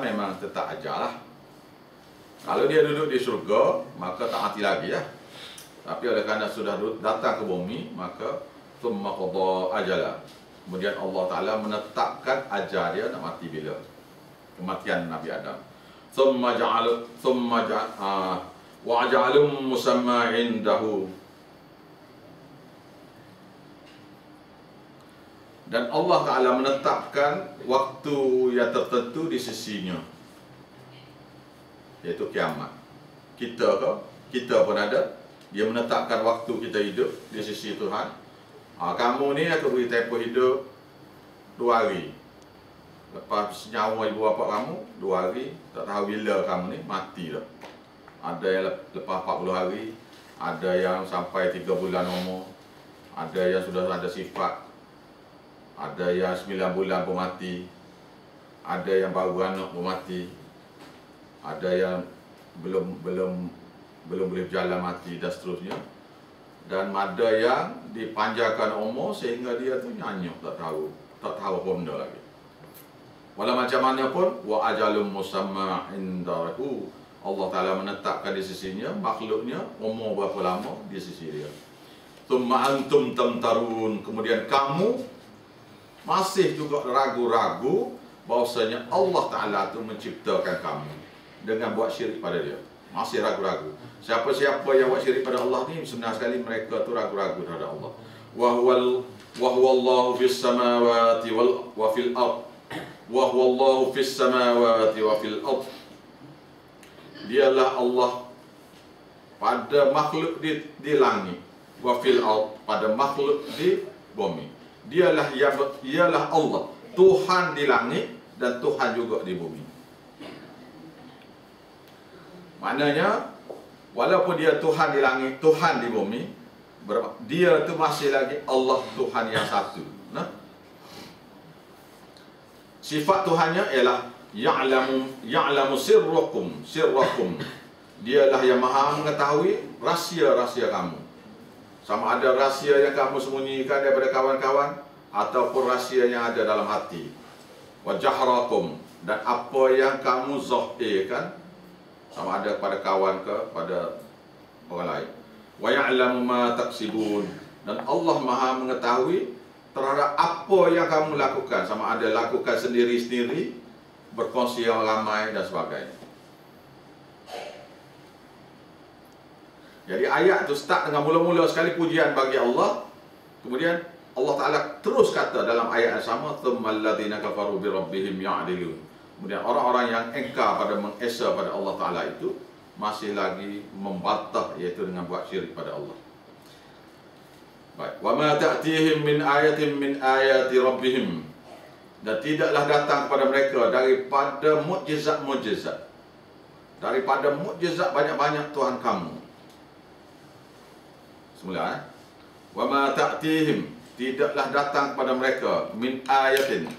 memang tetap ajarlah. Kalau dia duduk di surga, maka tak mati lagi ya. Tapi oleh kerana sudah datang ke bumi, maka thumma qada ajala. Kemudian Allah Ta'ala menetapkan ajar dia nak mati bila. Kematian Nabi Adam. Thumma wa'ja'alum musamma indahu. Dan Allah Ta'ala menetapkan waktu yang tertentu di sisinya, iaitu kiamat. Kita pun ada. Dia menetapkan waktu kita hidup di sisi Tuhan. Kamu ni aku beri tempoh hidup 2 hari. Lepas nyawa ibu bapa kamu 2 hari, tak tahu bila kamu ni mati dah. Ada yang lepas 40 hari, ada yang sampai 3 bulan umur, ada yang sudah ada sifat, ada yang 9 bulan pun mati, ada yang baru anak pun mati, ada yang belum boleh berjalan mati dan seterusnya. Dan ada yang dipanjangkan umur sehingga dia tu nyanyuk, tak tahu apa benda lagi. Walau macam mana pun, wa ajalum musamma indahu, Allah Ta'ala menetapkan di sisinya, makhluknya umur berapa lama di sisi dia. Thumma antum tamtarun, kemudian kamu masih juga ragu-ragu bahwasanya Allah Ta'ala tu menciptakan kamu dengan buat syirik pada dia. Masih ragu-ragu. Siapa-siapa yang buat syirik pada Allah ni sebenarnya sekali mereka tu ragu-ragu terhadap Allah. Wa huwallahu fis samawati wa fil ard. Wa huwallahu fis samawati wa fil ard. Dialah Allah pada makhluk di langit, wa fil ard, pada makhluk di bumi. Ialah Allah, Tuhan di langit dan Tuhan juga di bumi. Maknanya walaupun dia Tuhan di langit, Tuhan di bumi, dia tu masih lagi Allah Tuhan yang satu. Nah, sifat Tuhannya ialah ya'lamu sirrakum. Dialah yang maha mengetahui rahsia-rahsia kamu. Sama ada rahsia yang kamu sembunyikan daripada kawan-kawan ataupun rahsia yang ada dalam hati. Wa jahrakum, dan apa yang kamu zahirkan, sama ada pada kawan ke pada orang lain. Wa ya'lamu ma taksibun, dan Allah maha mengetahui terhadap apa yang kamu lakukan, sama ada lakukan sendiri-sendiri, berkongsi yang ramai dan sebagainya. Jadi ayat tu start dengan mula-mula sekali pujian bagi Allah. Kemudian Allah Ta'ala terus kata dalam ayat yang sama, thummal ladzina kafaru bi rabbihim ya'dilun. Kemudian orang-orang yang engkar pada mengesa pada Allah Ta'ala itu masih lagi membantah, iaitu dengan buat syirik pada Allah. Baik. Wa ma ta'tihim min ayatin min ayati rabbihim, dan tidaklah datang kepada mereka daripada mukjizat-mukjizat, daripada mukjizat banyak-banyak Tuhan kamu. Semula wa ma ta'tihim, tidaklah datang kepada mereka min ayatin,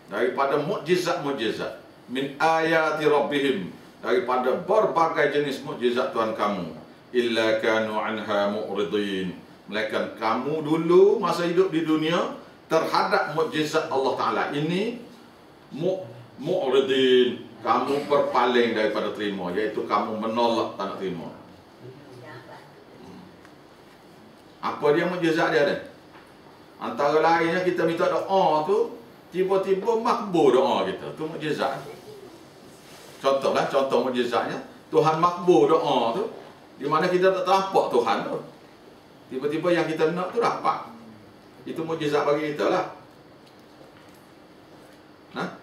daripada mukjizat-mukjizat, min ayati rabbihim, daripada berbagai jenis mukjizat Tuhan kamu, illa kanu anha mu'ridin, melainkan kamu dulu masa hidup di dunia terhadap mukjizat Allah Ta'ala ini mu'ridin, kamu berpaling daripada terima, iaitu kamu menolak, tak nak terima. Apa dia mukjizat dia? Antara lainnya kita minta doa tu, tiba-tiba makbul doa kita. Tu mukjizat. Contohlah, contoh mukjizatnya, Tuhan makbul doa tu, di mana kita tak nampak Tuhan tu. Tiba-tiba yang kita nak tu dapat. Itu mukjizat bagi kita lah. Nah,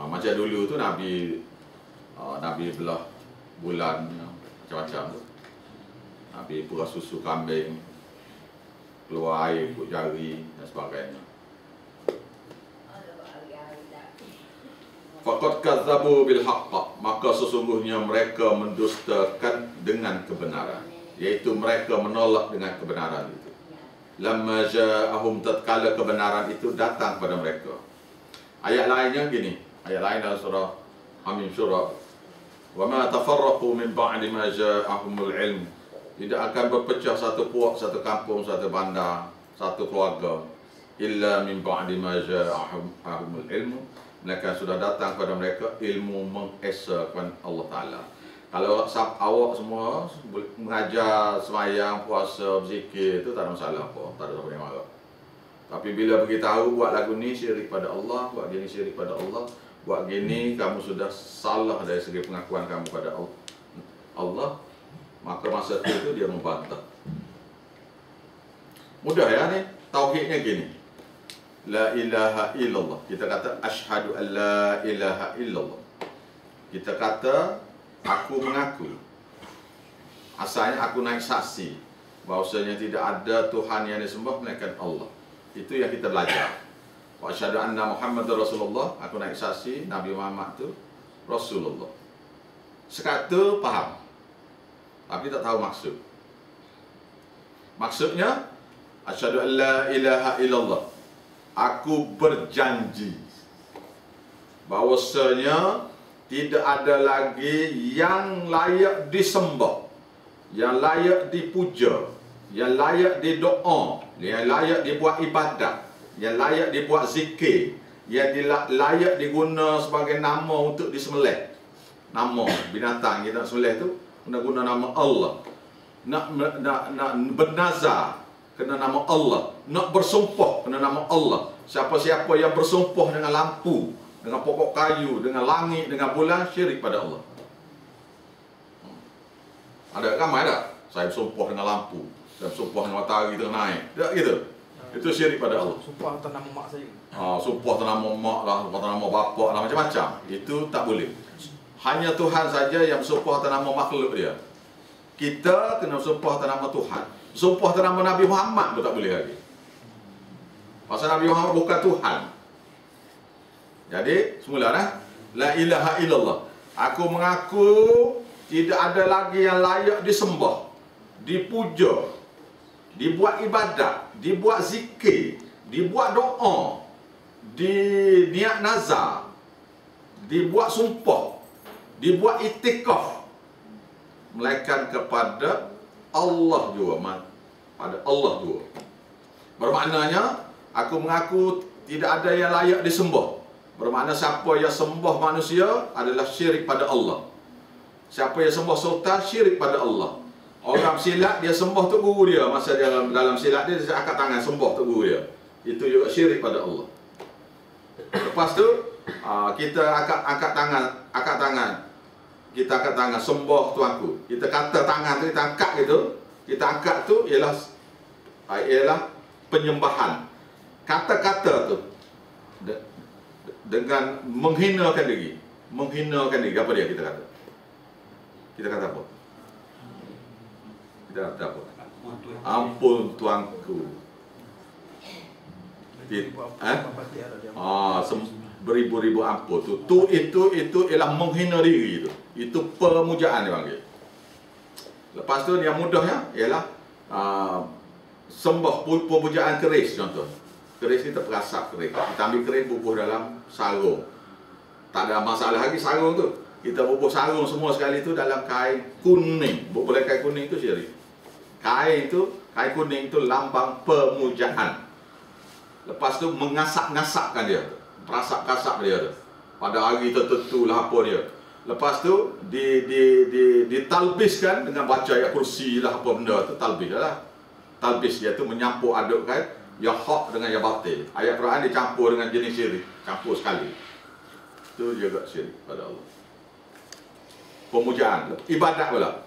macam dulu tu Nabi belah bulan macam-macam tu. Nabi pura susu kambing, keluar air ikut jari dan sebagainya. Faqad kadzabu bil haqq, maka sesungguhnya mereka mendustakan dengan kebenaran, iaitu mereka menolak dengan kebenaran itu. Lamma ja'ahum, tatkala kebenaran itu datang pada mereka. Ayat lainnya gini, ayat lain dalam surah Hamim surah, wa ma tafarraqu min ba'di ma ja'ahumul ilm, tidak akan berpecah satu puak, satu kampung, satu bandar, satu keluarga, illa min ba'di ma ja'ahumul ilmu, melainkan sudah datang kepada mereka ilmu mengesakan Allah Ta'ala. Kalau awak semua mengajar semayang, puasa, berzikir, itu tak ada masalah apa, tak ada siapa yang marah. Tapi bila beritahu buat lagu ni syirik pada Allah, buat gini syirik pada Allah, buat gini kamu sudah salah dari segi pengakuan kamu pada Allah, maka masa itu dia membantah. Mudah ya ni, tauhidnya gini. La ilaha illallah. Kita kata asyhadu an la ilaha illallah. Kita kata aku mengaku. Asalnya aku naik saksi bahawasanya tidak ada Tuhan yang disembah melainkan Allah. Itu yang kita belajar. Wa asyhadu anna Muhammadar Rasulullah. Aku naik saksi Nabi Muhammad itu Rasulullah. Sekata faham, tapi tak tahu maksud. Maksudnya asyhadu an la ilaha illallah. Aku berjanji bahawasanya tidak ada lagi yang layak disembah, yang layak dipuja, yang layak didoa, yang layak dibuat ibadat, yang layak dibuat zikir, yang layak diguna sebagai nama untuk disembelih. Nama binatang kita nak sembelih tu kena guna nama Allah. Nak bernazar kena nama Allah. Nak bersumpah kena nama Allah. Siapa-siapa yang bersumpah dengan lampu, dengan pokok kayu, dengan langit, dengan bulan, syirik pada Allah. Ada ramai tak? Saya bersumpah dengan lampu, saya bersumpah dengan matahari tengah naik. Tak gitu. Itu syirik pada Allah. Sumpah atas nama mak saya. Sumpah atas nama mak lah, sumpah atas nama bapak lah, macam-macam. Itu tak boleh. Hanya Tuhan saja yang bersumpah atas nama makhluk dia. Kita kena bersumpah atas nama Tuhan. Sumpah atas nama Nabi Muhammad pun tak boleh lagi. Pasal Nabi Muhammad bukan Tuhan. Jadi, semula dah. La ilaha illallah. Aku mengaku tidak ada lagi yang layak disembah, dipuja, dibuat ibadat, dibuat zikir, dibuat doa, diniat nazar, dibuat sumpah, dibuat itikaf, melainkan kepada Allah juga, pada Allah juga. Bermaknanya aku mengaku tidak ada yang layak disembah. Bermakna siapa yang sembah manusia adalah syirik pada Allah. Siapa yang sembah sultan, syirik pada Allah. Orang silat dia sembah tuk guru dia. Masa dia dalam silat dia angkat tangan sembah tuk guru dia. Itu juga syirik pada Allah. Lepas tu kita angkat tangan. Kita angkat tangan sembah tuanku. Kita kata tangan tu kita angkat gitu. Kita angkat tu ialah penyembahan. Kata-kata tu dengan menghinakan diri. Menghinakan diri. Apa dia kita kata? Kita kata apa? Kita kata apa? Ampun tuanku. Beribu-ribu ampun tu. Itu ialah menghina diri tu. Itu pemujaan dia panggil. Lepas tu yang mudahnya ialah sembah pemujaan keris contoh. Keris ni terperasap keris. Kita ambil keris bubuh dalam sarung. Tak ada masalah lagi sarung tu. Kita bubuh sarung semua sekali tu dalam kain kuning. Boleh kain kuning tu syirik. Kain kuning tu lambang pemujaan. Lepas tu mengasak-ngasakkan dia. Perasap-kasap dia tu. Pada hari tertentu lah apa dia. Lepas tu ditalbiskan dengan baca ayat kursi lah apa benda tu, talbis lah. Talbis dia tu menyampur adukkan ya hak dengan ya batil. Ayat Quran dicampur dengan jenis syirik, campur sekali. Itu juga syirik pada Allah. Pemujaan, ibadat pula.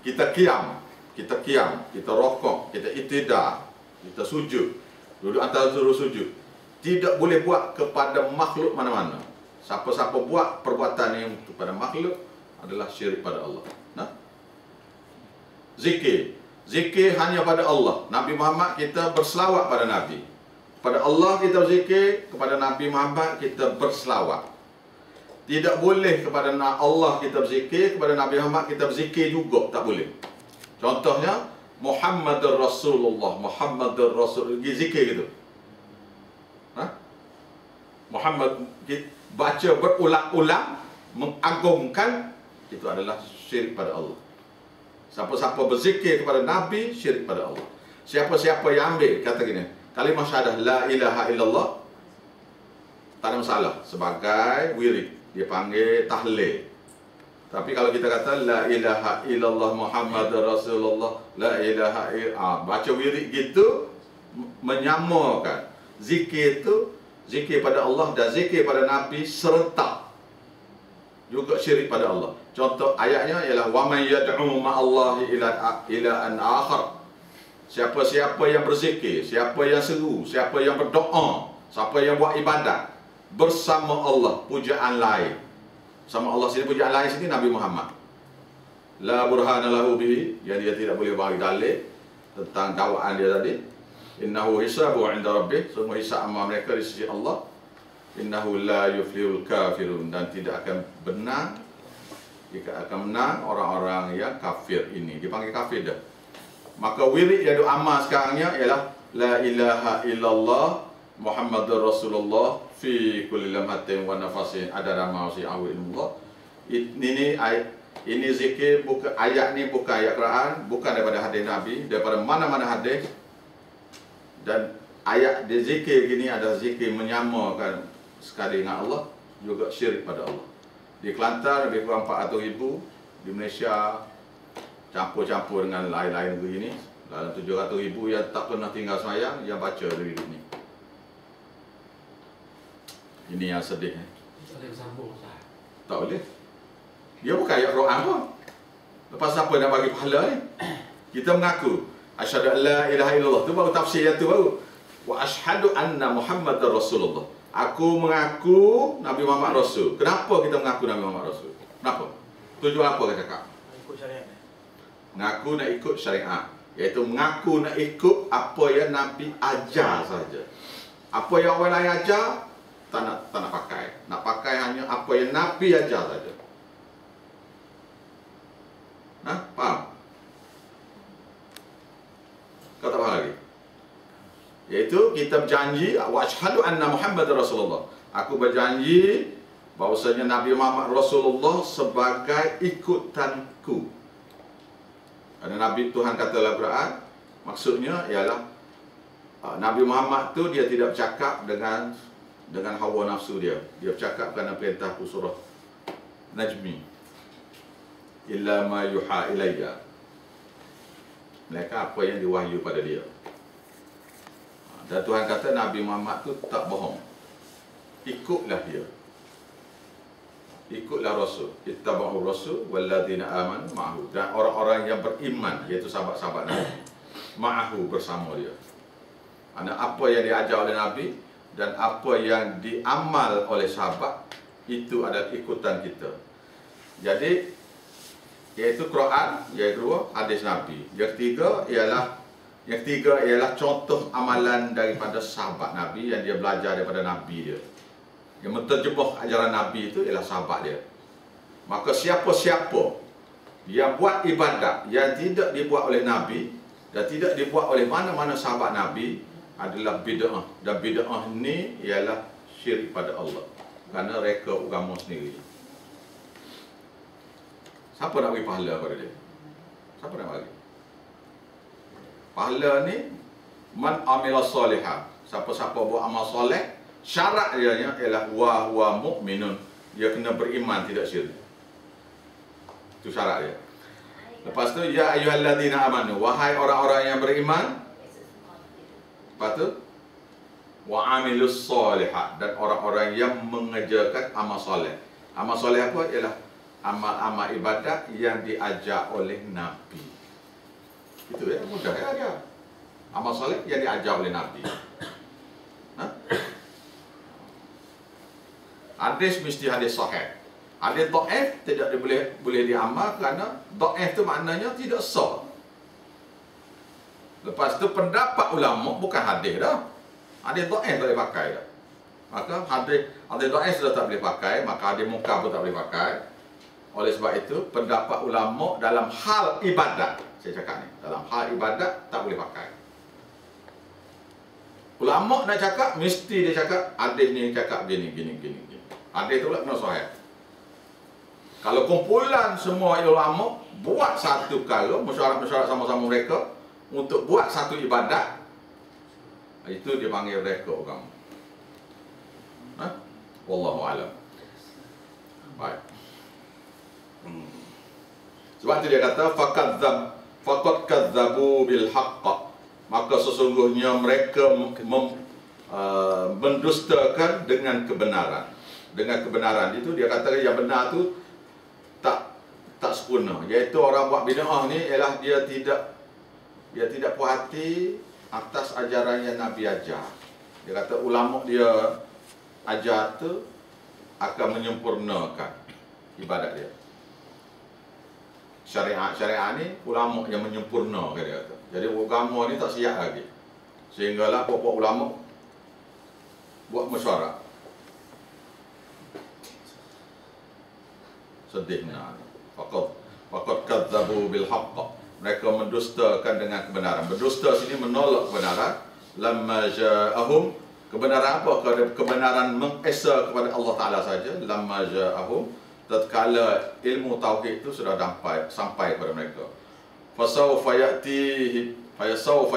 Kita qiyam, kita rokok, kita ittidah, kita sujud. Duduk antara sujud. Tidak boleh buat kepada makhluk mana-mana. Siapa-siapa buat perbuatan yang kepada makhluk adalah syirik pada Allah. Nah? Zikir hanya pada Allah. Nabi Muhammad kita berselawat pada Nabi. Pada Allah kita berzikir, kepada Nabi Muhammad kita berselawat. Tidak boleh kepada Allah kita berzikir, kepada Nabi Muhammad kita berzikir juga, tak boleh. Contohnya Muhammadur Rasulullah, Muhammadur Rasul, zikir gitu. Muhammad baca berulang-ulang mengagungkan, itu adalah syirik pada Allah. Siapa-siapa berzikir kepada Nabi, syirik pada Allah. Siapa-siapa yang ambil, kata gini, kalimah syahadah la ilaha illallah, tak ada masalah. Sebagai wirid, dia panggil tahlil. Tapi kalau kita kata la ilaha illallah Muhammad Rasulullah, la ilaha illallah, baca wirid gitu menyamakan. Zikir itu zikir pada Allah dan zikir pada Nabi serentak. Juga syirik pada Allah. Contoh ayatnya ialah wa man yad'u ma'allahi ila an akhar. Siapa-siapa yang berzikir, siapa yang seru, siapa yang berdoa, siapa yang buat ibadat bersama Allah, pujaan lain. Sama Allah sini, pujaan lain sini Nabi Muhammad. La burhana lahu bihi, yang dia tidak boleh bagi dalil tentang dakwaan dia tadi. Innahu hisabu 'inda rabbih, semua hisab amal mereka di sisi Allah. Innahu la yuflihul kafirun, dan tidak akan benar, jika akan menang orang-orang yang kafir ini. Dipanggil kafir dah. Maka wirid yang amal sekarangnya ialah la ilaha illallah Muhammadur Rasulullah fi kulli lamhatin wa nafasin adara ma wasi'ahu illallah. Ini zikir, bukan ayat ni, bukan ayat Quran, bukan daripada hadis Nabi, daripada mana-mana hadis. Dan ayat di zikir gini ada zikir menyamakan sekali dengan Allah, juga syirik pada Allah. Di Kelantan lebih kurang 400,000, di Malaysia campur-campur dengan lain-lain negeri ini, dalam 700,000 yang tak pernah tinggal semayang yang baca dari ini. Ini yang sedih. Tak boleh. Dia bukan ayat Quran pun. Lepas apa nak bagi pahala ni? Kita mengaku asyhadu an la ilaha illallah, tu baru tafsir yang tu baru. Wa asyhadu anna Muhammadar Rasulullah. Aku mengaku Nabi Muhammad Rasul. Kenapa kita mengaku Nabi Muhammad Rasul? Kenapa? Tujuan apa kita cakap? Ikut syariat. Mengaku nak ikut syariat. Iaitu mengaku nak ikut apa yang Nabi ajar saja. Apa yang orang lain ajar, tak nak pakai. Nak pakai hanya apa yang Nabi ajar saja. Nah, faham? Kau tak faham lagi? Iaitu kita berjanji wa asyhadu anna Muhammadar Rasulullah. Aku berjanji bahawasanya Nabi Muhammad Rasulullah sebagai ikutanku. Ada Nabi Tuhan kata dalam Quran, maksudnya ialah Nabi Muhammad tu dia tidak bercakap dengan hawa nafsu dia. Dia bercakap kerana perintah surah Najmi. Illa ma yuha ilayya. Mereka apa yang diwahyu pada dia. Dan Tuhan kata Nabi Muhammad tu tak bohong. Ikutlah dia. Ikutlah Rasul. Ittaba'u Rasul walladzina amanu ma'ahu. Dan orang-orang yang beriman, iaitu sahabat-sahabat Nabi, ma'ahu, bersama dia. Apa yang diajar oleh Nabi dan apa yang diamal oleh sahabat, itu adalah ikutan kita. Jadi, iaitu Quran, yang kedua hadis Nabi. Yang ketiga ialah contoh amalan daripada sahabat Nabi yang dia belajar daripada Nabi dia. Yang menterjemah ajaran Nabi itu ialah sahabat dia. Maka siapa-siapa yang buat ibadat yang tidak dibuat oleh Nabi dan tidak dibuat oleh mana-mana sahabat Nabi adalah bid'ah. Dan bid'ah ni ialah syirik pada Allah. Kerana reka agama sendiri. Siapa nak bagi pahala pada dia? Siapa nak bagi? Pahala ni man amila salihah. Siapa-siapa buat amal soleh, syarat dia ialah wa huwa mu'minun. Dia kena beriman, tidak syirik. Itu syarat dia. Lepas tu ya ayyuhalladzina amanu, wahai orang-orang yang beriman. Lepas tu wa amilus solihat, dan orang-orang yang mengerjakan amal soleh. Amal soleh apa? Ialah amal-amal ibadat yang diajar oleh Nabi. Itu ya, mudah ya dia. Amal soleh yang diajar oleh Nabi. Hadis mesti hadis sahih. Hadis dhaif tidak boleh diamal kerana dhaif tu maknanya tidak sah. Lepas tu pendapat ulama bukan hadis dah. Hadis dhaif tak boleh pakai dah. Maka hadis dhaif sudah tak boleh pakai, maka hadis munkar pun tak boleh pakai. Oleh sebab itu, pendapat ulama dalam hal ibadat, saya cakap ni, dalam hal ibadat tak boleh pakai. Ulama nak cakap, mesti dia cakap, hadis ni cakap gini. Hadis tu pula kena sahih. Kalau kumpulan semua ulama buat satu perkara, mesyuarat sama-sama mereka untuk buat satu ibadat, itu dia panggil reka agama. Wallahu a'lam. Baik. Sebab itu dia kata faqad kadzabu bil haqq. Maka sesungguhnya mereka mendustakan dengan kebenaran. Dengan kebenaran itu dia kata yang benar tu tak sempurna. Iaitu orang buat bid'ah ni ialah dia tidak puas hati atas ajaran yang Nabi ajar. Dia kata ulama dia ajar tu akan menyempurnakan ibadat dia. Syariat ni ulama yang menyempurnakan dia kata. Jadi agama ni tak siap lagi. Sehinggalah pokok ulama buat mesyuarat. Sedih benar. Faqad kadzabu bil haqq. Mereka mendustakan dengan kebenaran. Berdusta sini menolak kebenaran. Lamma ja'ahum, kebenaran apa? Kebenaran mengesa kepada Allah Taala saja. Lamma ja'ahum, tatkala ilmu tauhid itu sudah sampai kepada mereka. Fasawfa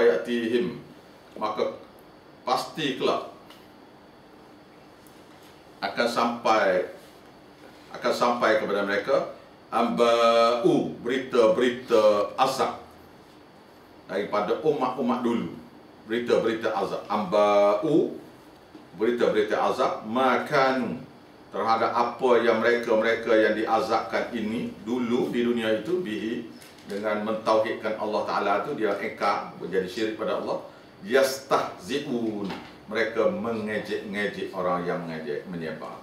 ya'tihim, maka pasti kelak akan sampai kepada mereka amba'u, berita-berita azab daripada umat-umat dulu. Berita-berita azab. Amba'u, berita-berita azab makanu, terhadap apa yang mereka yang diazabkan ini dulu di dunia itu, bihi, dengan mentauhidkan Allah Ta'ala itu dia engkar, menjadi syirik pada Allah. Yastahzi'un, mereka mengejek-ngejek orang yang menyembah.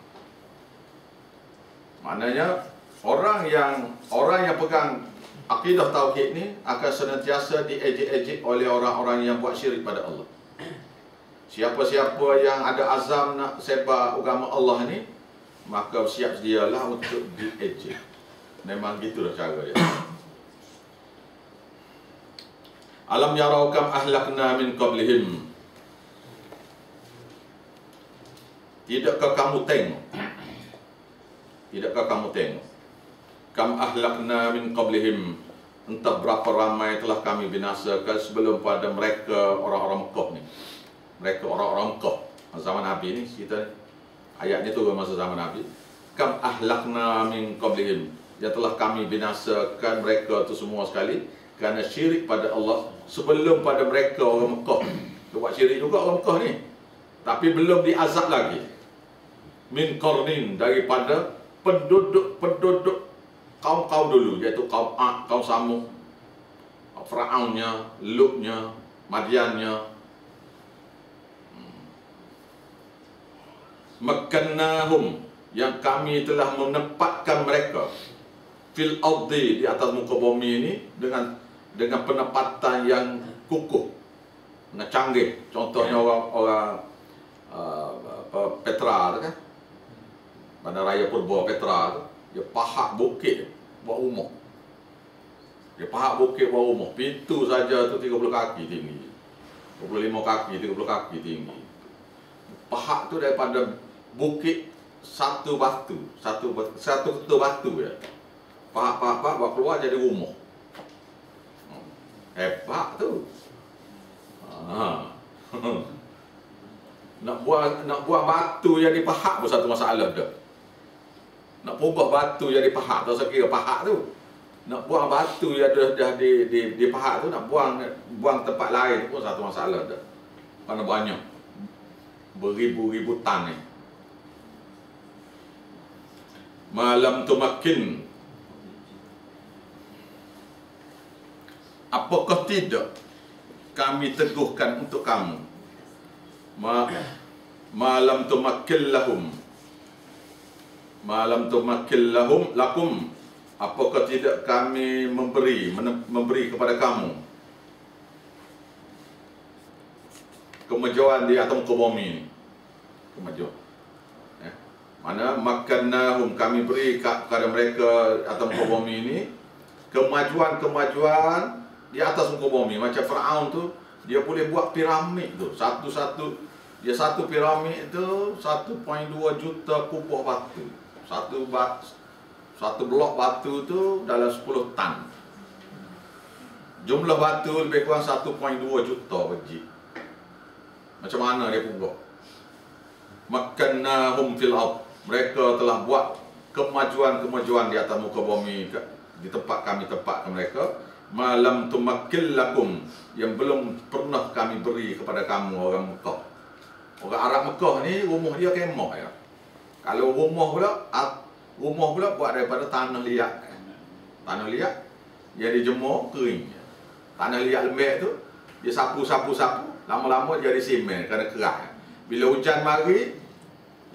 Maknanya orang yang pegang akidah tauhid ni akan senantiasa diejek-ejek oleh orang-orang yang buat syirik pada Allah. Siapa-siapa yang ada azam nak sebar agama Allah ni, maka siap sedialah untuk diejek. Memang gitulah cara dia. Alam yarau kam ahlakna min qablihim. Tidakkah kamu tengok? Tidakkah kamu tengok? Kam ahlakna min qablihim, entah berapa ramai telah kami binasakan sebelum pada mereka orang-orang Mekah ni. Mereka orang-orang Mekah zaman Nabi ni, kita ayat ni turun masa zaman Nabi. Kam ahlakna min qablihim, yang telah kami binasakan mereka tu semua sekali kerana syirik pada Allah sebelum pada mereka orang Mekah. Buat syirik juga orang Mekah ni, tapi belum diazab lagi. Min qarnin, daripada penduduk kaum-kaum dulu, iaitu kaum Ad, kaum Samud, Firaunnya, Lutnya, Madiannya. Makkannahum, yang kami telah menempatkan mereka fil ardi, di atas muka bumi ini dengan penempatan yang kukuh, dengan canggih. Contohnya orang Petra tu kan, Bandaraya Purba Petra tu, dia pahat bukit buat rumah. Dia pahat bukit buat rumah. Pintu saja tu 30 kaki tinggi, 25 kaki, 30 kaki tinggi. Pahat tu daripada bukit satu ketul batu ya. Pahat buat keluar jadi rumah. Hebat tu. Nak buang batu yang dipahat pun satu masalah dah. Nak ubah batu yang dipahat, tak usah kira pahat tu. Nak buang batu yang dah dipahat tu, nak buang tempat lain pun satu masalah dah. Kerana banyak beribu-ribu tan ni. Malam tumakin, apakah tidak kami teguhkan untuk kamu? Malam tumakkil lahum, malam tumakkil lahum lakum, apakah tidak kami memberi kepada kamu kemajuan di atas muka bumi ini. Kemajuan, mana makannahum, kami beri kepada mereka atas muka bumi ini kemajuan di atas muka bumi. Macam Firaun tu, dia boleh buat piramid tu satu piramid tu 1.2 juta kubah batu. Satu blok batu tu dalam 10 tan. Jumlah batu lebih kurang 1.2 juta biji. Macam mana dia buat? makkannahum fil ard, mereka telah buat kemajuan-kemajuan di atas muka bumi, di tempat kami tempatkan mereka. Malam tumakkil lakum, yang belum pernah kami beri kepada kamu orang Mekah. Orang Arab Mekah ni rumah dia kemah ya. Kalau rumah pula buat daripada tanah liat. Tanah liat dia dijemur kering. Tanah liat lembek tu dia sapu, lama-lama jadi simen kerana keras. Bila hujan mari,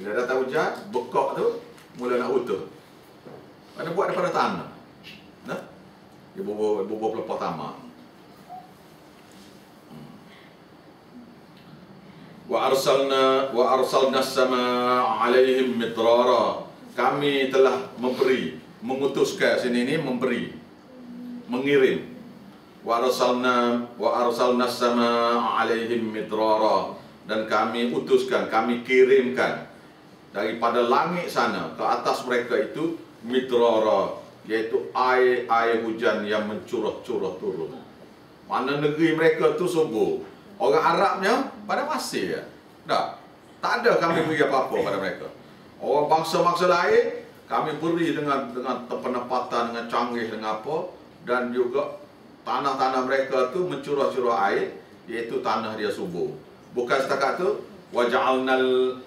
bila datang hujan, bekak tu mula nak utuh. Mana buat daripada tanah. Nah, dia bubur pelepah tamak. Wa arsalna as-samaa 'alaihim midrara. Kami telah mengutuskan sini ni memberi, mengirim. Wa arsalna as-samaa 'alaihim midrara, dan kami utuskan, kami kirimkan daripada langit sana ke atas mereka itu midrara, iaitu air hujan yang mencurah-curah turun. Mana negeri mereka tu subur. Orang Arabnya pada pasir ya. Tak ada kami beri apa-apa pada mereka. Orang bangsa-bangsa lain kami beri dengan penempatan, dengan canggih, dengan apa, dan juga tanah-tanah mereka tu mencurah-curah air, iaitu tanah dia subur. Bukan setakat tu, waja'alnal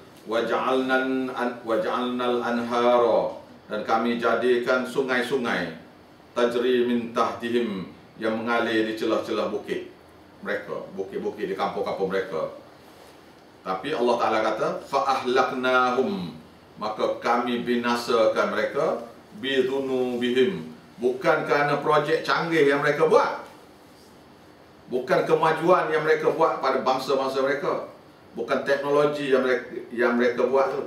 anhara, dan kami jadikan sungai-sungai tajri min tahtihim, yang mengalir di celah-celah bukit mereka, bukit-bukit di kampung-kampung mereka. Tapi Allah Ta'ala kata fa'ahlaknahum, maka kami binasakan mereka bidhunubihim, bukan kerana projek canggih yang mereka buat, bukan kemajuan yang mereka buat pada bangsa-bangsa mereka, bukan teknologi yang mereka buat tu,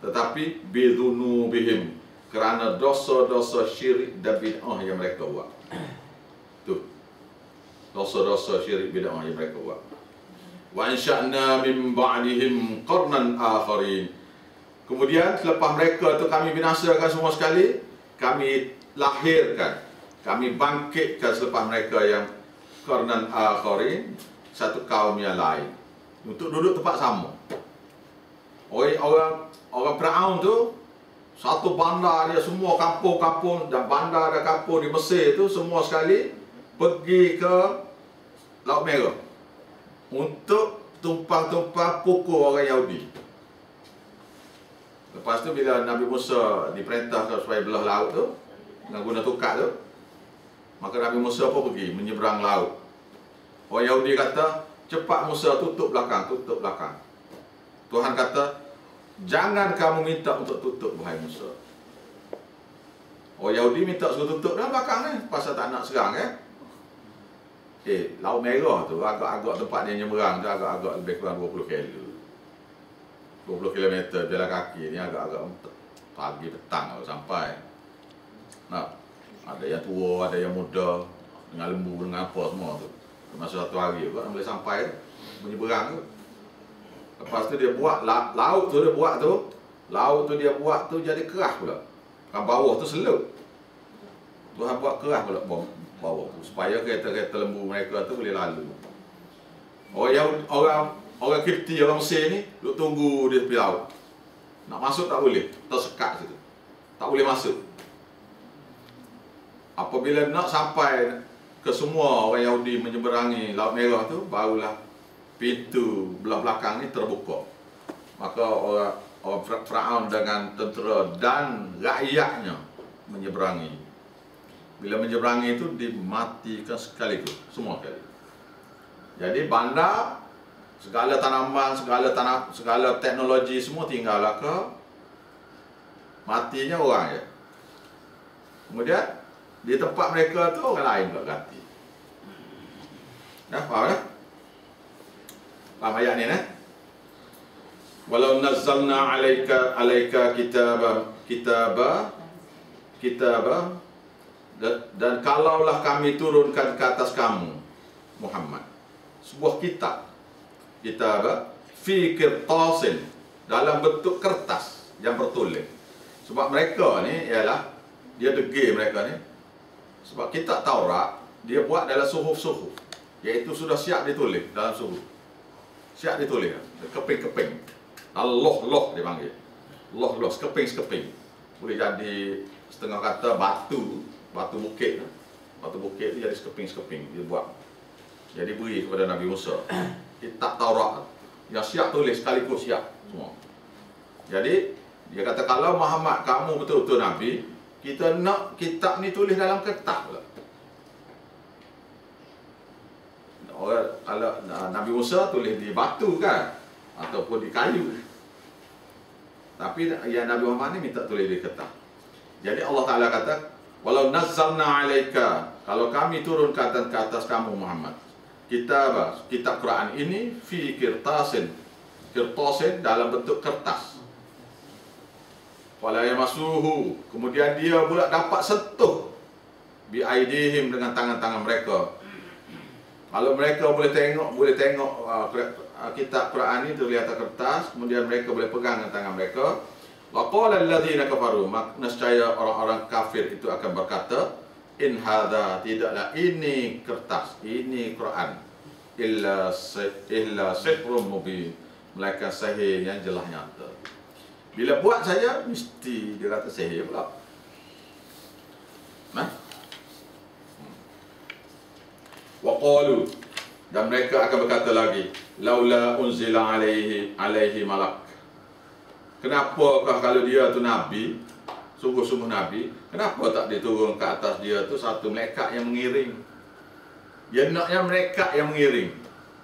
tetapi bidhunubihim, kerana dosa-dosa syirik dan bid'ah yang mereka buat. Tu dosa-dosa syirik bid'ah yang mereka buat. Wa ansha'na min ba'dihim qarnan akharin. Kemudian selepas mereka tu kami binasakan semua sekali, kami lahirkan, kami bangkitkan selepas mereka yang qarnan akharin, satu kaum yang lain untuk duduk tempat sama. Orang Firaun tu satu bandar dia, semua kampung-kampung dan bandar dan kampung di Mesir tu semua sekali pergi ke Laut Merah untuk tumpang-tumpang pukul orang Yahudi. Lepas tu bila Nabi Musa diperintahkan supaya belah laut tu dengan guna tukak tu, maka Nabi Musa pun pergi menyeberang laut. Orang Yahudi kata, cepat Musa, tutup belakang. Tuhan kata, jangan kamu minta untuk tutup, wahai Musa. Orang Yahudi minta suruh tutup dalam belakang ni, pasal tak nak serang Laut Merah tu agak-agak tempat dia nyeberang tu agak-agak lebih kurang 20 km jalan kaki ni, agak-agak pagi petang kalau sampai. Nah, ada yang tua, ada yang muda, dengan lembu, dengan apa semua tu. Masa satu hari juga boleh sampai tu, menyeberang tu. Lepas tu dia buat laut tu dia buat tu jadi keras pula. Kat bawah tu selut. Tuhan buat keras pula bawah tu supaya kereta-kereta lembu mereka tu boleh lalu. Orang Kipti, orang Mesir ni duk tunggu di tepi laut. Nak masuk tak boleh, tersekat situ. Tak boleh masuk. Apabila nak sampai ke semua orang Yahudi menyeberangi Laut Merah tu, barulah pintu belah belakang ni terbuka. Maka orang Firaun dengan tentera dan rakyatnya menyeberangi. Bila menyeberangi itu dimatikan sekaligus, semua kali. Jadi bandar, segala tanaman, segala teknologi semua tinggallah ke matinya orang je. Kemudian di tempat mereka tu orang lain pula ganti. Faham tak? Faham ayat ni Walau nazzalna alaika kitaba, dan kalaulah kami turunkan ke atas kamu Muhammad sebuah kitab fi qirtasin, dalam bentuk kertas yang bertulis. Sebab mereka ni ialah dia degil mereka ni. Sebab kitab Taurat dia buat dalam suhuf-suhuf, iaitu sudah siap ditulis dalam suhuf. Siap ditulis, keping-keping. Loh dia panggil. Loh, sekeping. Boleh jadi setengah kata batu bukit. Batu bukit tu jadi sekeping. Dia buat. Jadi beri kepada Nabi Musa. Kitab Taurat. Yang siap tulis sekaligus siap semua. Jadi dia kata kalau Muhammad kamu betul-betul Nabi, kita nak kitab ni tulis dalam kertas pula. Kalau Nabi Musa tulis di batu kan, ataupun di kayu. Tapi yang Nabi Muhammad ni minta tulis di kertas. Jadi Allah Ta'ala kata, walau nazzalna alaika, kalau kami turunkan ke atas kamu Muhammad, kitab Quran ini fi kirtasin dalam bentuk kertas. Wala yamasuhu, kemudian dia pula dapat sentuh bi aidihim dengan tangan-tangan mereka. Kalau mereka boleh tengok kitab Quran ini terlihat kertas, kemudian mereka boleh pegang dengan tangan mereka. Waqala alladzina kafaru, nescaya orang-orang kafir itu akan berkata, in hadza, tidaklah ini kertas, ini Quran, illa sihrun mubin, melainkan sihir yang jelas nyata. Bila buat saja mesti dia kata sihir pula. Nah. Waqalu, dan mereka akan berkata lagi, laula unzila alaihi malak. Kenapakah kalau dia tu nabi, sungguh-sungguh nabi, kenapa tak diturun ke atas dia tu satu malaikat yang mengiring? Dia naknya malaikat yang mengiring.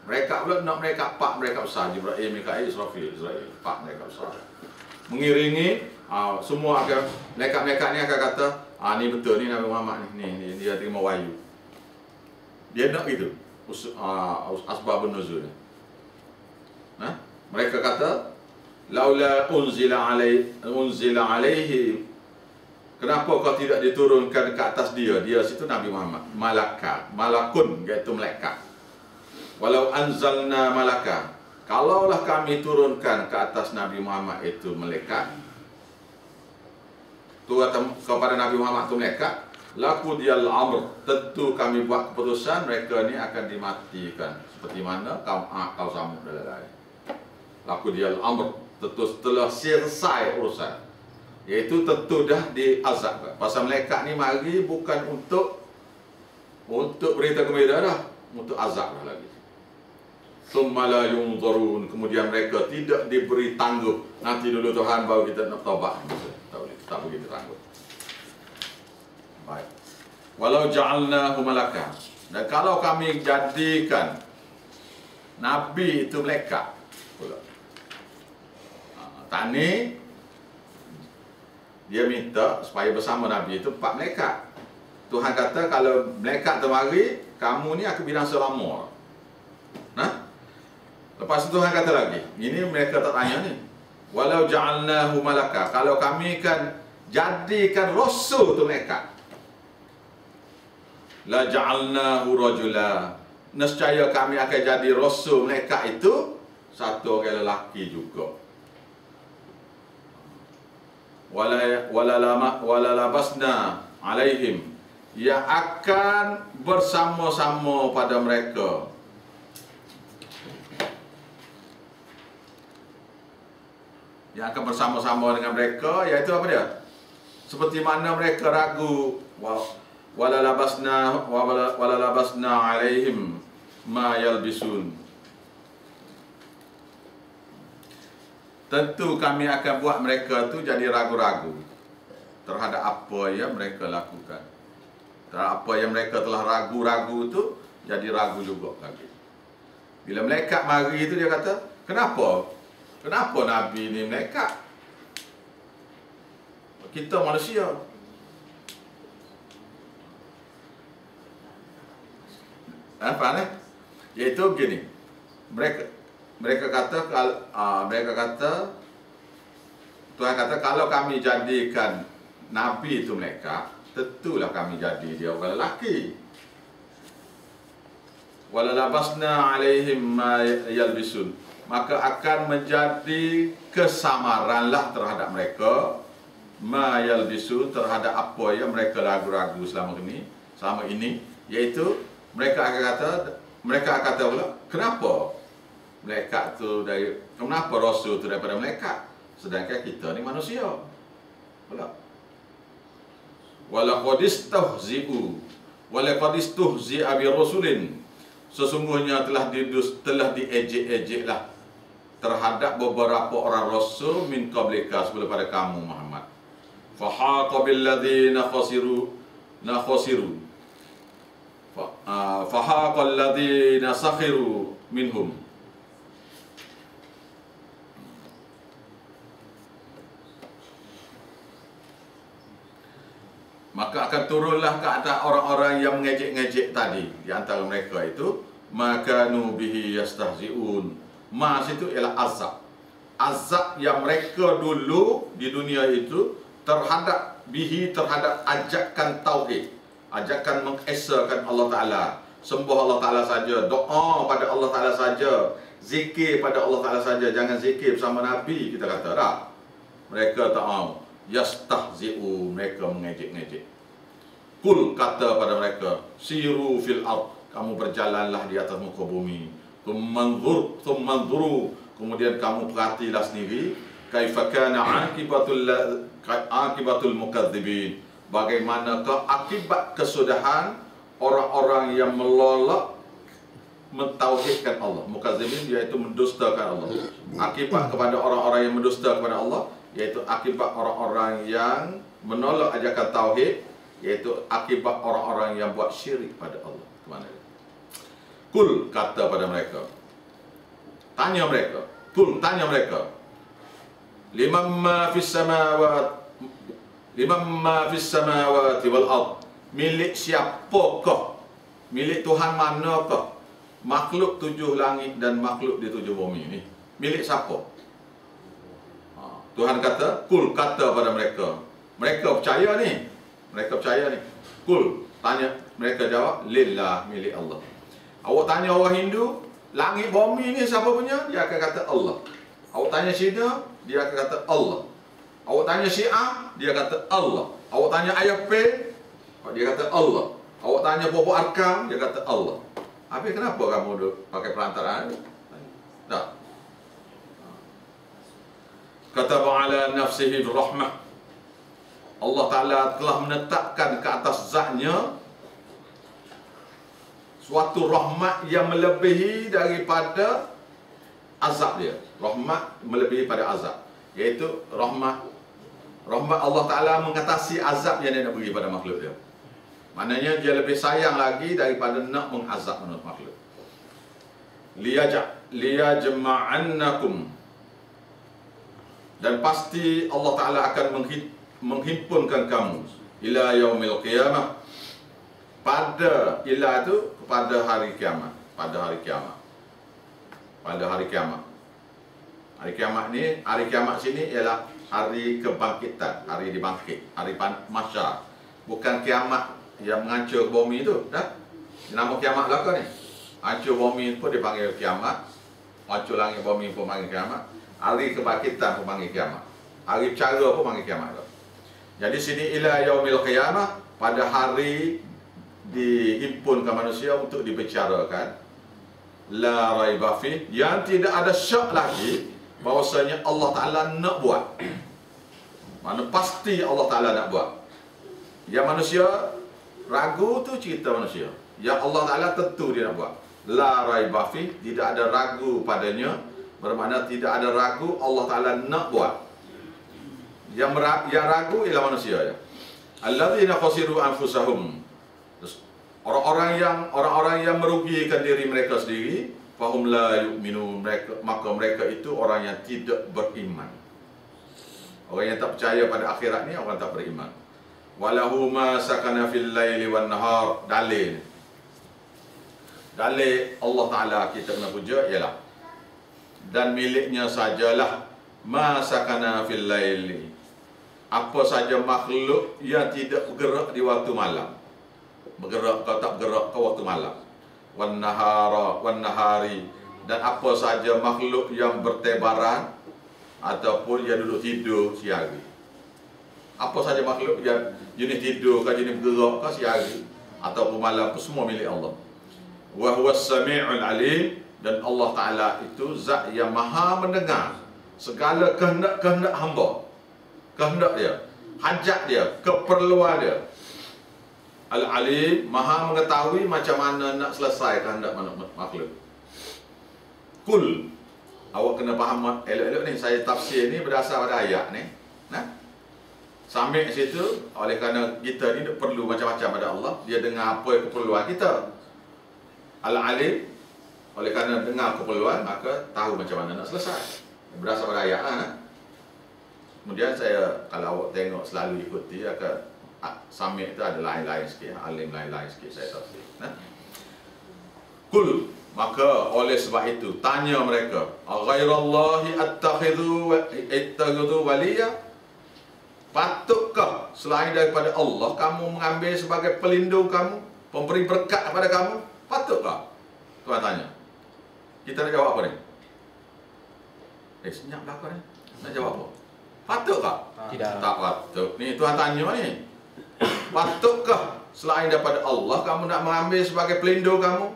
Mereka pula nak mereka pak mereka besar, Jibril, Mikail, Israfil, pak mereka besar. Mengiringi semua akan malaikat-malaikat ni akan kata, ni betul ni Nabi Muhammad ni dia terima wahyu. Dia nak gitu, asbabun nuzul. Nah, mereka kata, laula unzila alaihi, kenapa kau tidak diturunkan ke atas dia? Dia situ Nabi Muhammad, malakun, iaitu malaikat. Walau anzalna malaka, kalaulah kami turunkan ke atas Nabi Muhammad itu malaikat, kepada Nabi Muhammad itu malaikat, lakudiyal amr, tentu kami buat keputusan mereka ni akan dimatikan seperti mana kaum Samud dan lain-lain. Lakudiyal amr, tentu setelah selesai urusan, iaitu tentu dah diazab. Pasal malaikat ni mari bukan untuk berita gembira dah, untuk azab dah lagi. Tsumma la yunzarun, kemudian mereka tidak diberi tangguh. Nanti dulu Tuhan baru kita nak taubat. Tak begitu tangguh. Baik. Walau ja'alnahu malaka, dan kalau kami jadikan Nabi itu malaikat pula. Tani dia minta supaya bersama Nabi itu 4 malaikat. Tuhan kata kalau malaikat temari, kamu ni akan binasa lama. Nah, lepas itu Tuhan kata lagi, ini mereka tak tanya ni. Walau ja'alnahu malaka, kalau kami kan jadikan rasul tu malaikat, la ja'alnahu rajula, nescaya kami akan jadi rasul malaikat itu satu orang lelaki juga. Wala labasna alaihim, yang akan bersama-sama pada mereka. Yang akan bersama-sama dengan mereka, iaitu apa dia? Seperti mana mereka ragu, wala labasna alaihim ma yalbisun. Tentu kami akan buat mereka tu jadi ragu-ragu terhadap apa yang mereka lakukan. Terhadap apa yang mereka telah ragu-ragu tu jadi ragu juga lagi. Bila malaikat mari itu dia kata, kenapa Nabi ni malaikat? Kita manusia. Apa ni? Iaitu begini. Mereka kata Tuhan kata kalau kami jadikan Nabi itu malaikat, tentulah kami jadi dia orang lelaki. Wala labasna alaihim ma yalbisun, maka akan menjadi kesamaranlah terhadap mereka ma yalbisun, terhadap apa yang mereka ragu-ragu selama ini, iaitu mereka akan kata pula, kenapa Malaikat tu dari, kenapa Rasul tu daripada malaikat? Sedangkan kita ni manusia. Pula. Walaqad istahzi'u bi rasulin. Sesungguhnya telah diejek-ejeklah terhadap beberapa orang rasul min qablika sebelum pada kamu Muhammad. Fahaqa bil ladzina khasiru fahaqa alladzina sakhiru minhum. Maka akan turunlah ke atas orang-orang yang mengejek-ngejek tadi. Di antara mereka itu, makanu bihi yastahzi'un. Mas itu ialah azab. Azab yang mereka dulu di dunia itu terhadap ajakan tauhid. Ajakan mengesakan Allah Ta'ala. Sembah Allah Ta'ala saja. Doa pada Allah Ta'ala saja. Zikir pada Allah Ta'ala saja. Jangan zikir bersama Nabi, kita kata tak. Mereka tak mau. Yastahzi'u, mereka mengejek-ngejek. Kul, kata pada mereka, siru fil ard, kamu berjalanlah di atas muka bumi. Thummanzuru, kemudian kamu perhatilah sendiri, kaifa kana akibatul mukadzibin, bagaimanakah akibat kesudahan orang-orang yang melolak mentauhidkan Allah. Mukadzibin iaitu mendustakan Allah. Akibat kepada orang-orang yang mendusta kepada Allah, iaitu akibat orang-orang yang menolak ajakan tauhid, iaitu akibat orang-orang yang buat syirik pada Allah. Kemana dia? Kul, kata pada mereka, tanya mereka, kul, tanya mereka, liman ma fis samawati wal ard, milik siapakah, milik Tuhan manakah makhluk 7 langit dan makhluk di 7 bumi ini? Milik siapa? Tuhan kata, kul, kata pada mereka. Mereka percaya ni. Mereka percaya ni. Kul, tanya. Mereka jawab, lillah, milik Allah. Awak tanya orang Hindu, langit bumi ni siapa punya? Dia akan kata Allah. Awak tanya Cina, dia akan kata Allah. Awak tanya Syiah, dia kata Allah. Awak tanya IFP, dia kata Allah. Awak tanya Bobo Arkam, dia kata Allah. Habis kenapa kamu duk pakai perantaraan? Tak. Kataba ala nafsihi rahmah. Allah Ta'ala telah menetapkan ke atas zatnya suatu rahmat yang melebihi daripada azab dia. Rahmat melebihi pada azab, iaitu rahmat Allah Ta'ala mengatasi azab yang dia nak beri pada makhluk dia. Maknanya dia lebih sayang lagi daripada nak mengazab makhluk. Liyajma'annakum, dan pasti Allah Ta'ala akan menghimpunkan kamu ila yaumil qiyamah, pada ila itu kepada hari kiamat, pada hari kiamat, pada hari kiamat. Hari kiamat ni, hari kiamat sini ialah hari kebangkitan, hari dibangkit, hari mahsyar. Bukan kiamat yang menghancur bumi itu, dah. Nama kiamat belaka ni. Hancur bumi pun dipanggil kiamat, hancur langit bumi pun panggil kiamat. Hari kebangkitan pun panggil kiamat. Hari bercara pun panggil kiamat. Jadi sini ila yaumil qiyamah, pada hari dihimpunkan manusia untuk dibicarakan. La raiba fi, yang tidak ada syak lagi bahawasanya Allah Ta'ala nak buat. Mana pasti Allah Ta'ala nak buat. Yang manusia ragu tu cerita manusia. Yang Allah Ta'ala tentu dia nak buat. La raiba fi, tidak ada ragu padanya. Bermakna tidak ada ragu Allah Ta'ala nak buat. Yang ragu ialah manusia ya. Alladzina khasiru anfusahum, orang-orang yang merugikan diri mereka sendiri. Fahum la yu'minun, maka mereka itu orang yang tidak beriman. Orang yang tak percaya pada akhirat ni orang tak beriman. Walahu ma sakana fil laili wan nahar, dalil Allah Ta'ala kita kena puja ialah, dan miliknya sajalah ma sakana fil laili, apa saja makhluk yang tidak bergerak di waktu malam. Bergerak atau tak bergerak ke waktu malam. Wan nahari, dan apa saja makhluk yang bertebaran ataupun yang duduk tidur siang hari. Apa saja makhluk yang jenis tidur ke jenis bergerak ke siang hari ataupun malam pun semua milik Allah. Wa huwas sami'ul alim, Dan Allah Ta'ala itu zat yang maha mendengar segala kehendak-kehendak hamba, kehendak dia, hajat dia, keperluan dia. Al-Alim, maha mengetahui macam mana nak selesai kehendak makhluk. Kul, awak kena faham elok-elok ni, saya tafsir ni berdasar pada ayat ni. Nah, sambil situ, oleh kerana kita ni perlu macam-macam pada Allah, dia dengar apa keperluan kita. Al-Alim, oleh kerana dengar keperluan, maka tahu macam mana nak selesai. Berdasar pada ayat lah. Kemudian saya, kalau awak tengok selalu ikuti, akan samik itu ada lain-lain sikit, alim lain-lain sikit saya tafsir. Kul, maka oleh sebab itu, tanya mereka, ghairallahi attakhidhu waliya? Patutkah selain daripada Allah kamu mengambil sebagai pelindung kamu, pemberi berkat kepada kamu? Patutkah? Tuan tanya. Kita nak jawab apa ni? Senyap belakang ni. Nak jawab apa? Patutkah? Tidak. Tak patut. Ni Tuhan tanya ni. Patutkah selain daripada Allah kamu nak mengambil sebagai pelindung kamu,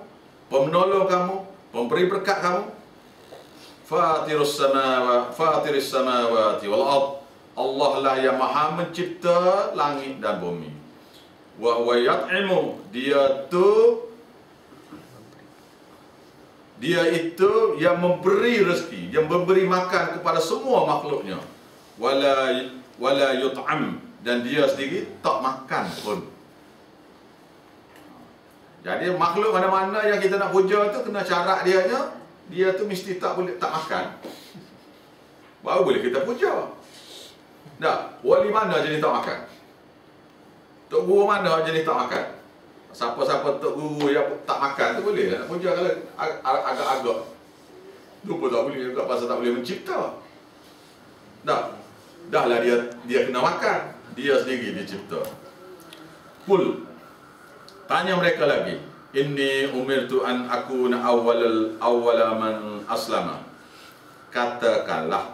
penolong kamu, pemberi berkat kamu? Fatiris samawati wal ard. Allah lah yang maha mencipta langit dan bumi. Wa huwa yat'imu, dia itu yang memberi rezeki, yang memberi makan kepada semua makhluknya. Wala yut'am, dan dia sendiri tak makan pun. Jadi makhluk mana-mana yang kita nak puja tu kena syarat dia tu mesti tak makan. Baru boleh kita puja. Dah, wali mana jenis tak makan? Tok guru mana jenis tak makan? Siapa-siapa tok guru yang tak makan tu boleh nak puja kalau agak-agak. Lupa tak boleh juga pasal tak boleh mencipta. Dah lah dia kena makan. Dia sendiri dicipta. Kul, tanya mereka lagi. Inni umirtu an akuna awwala man aslama. Katakanlah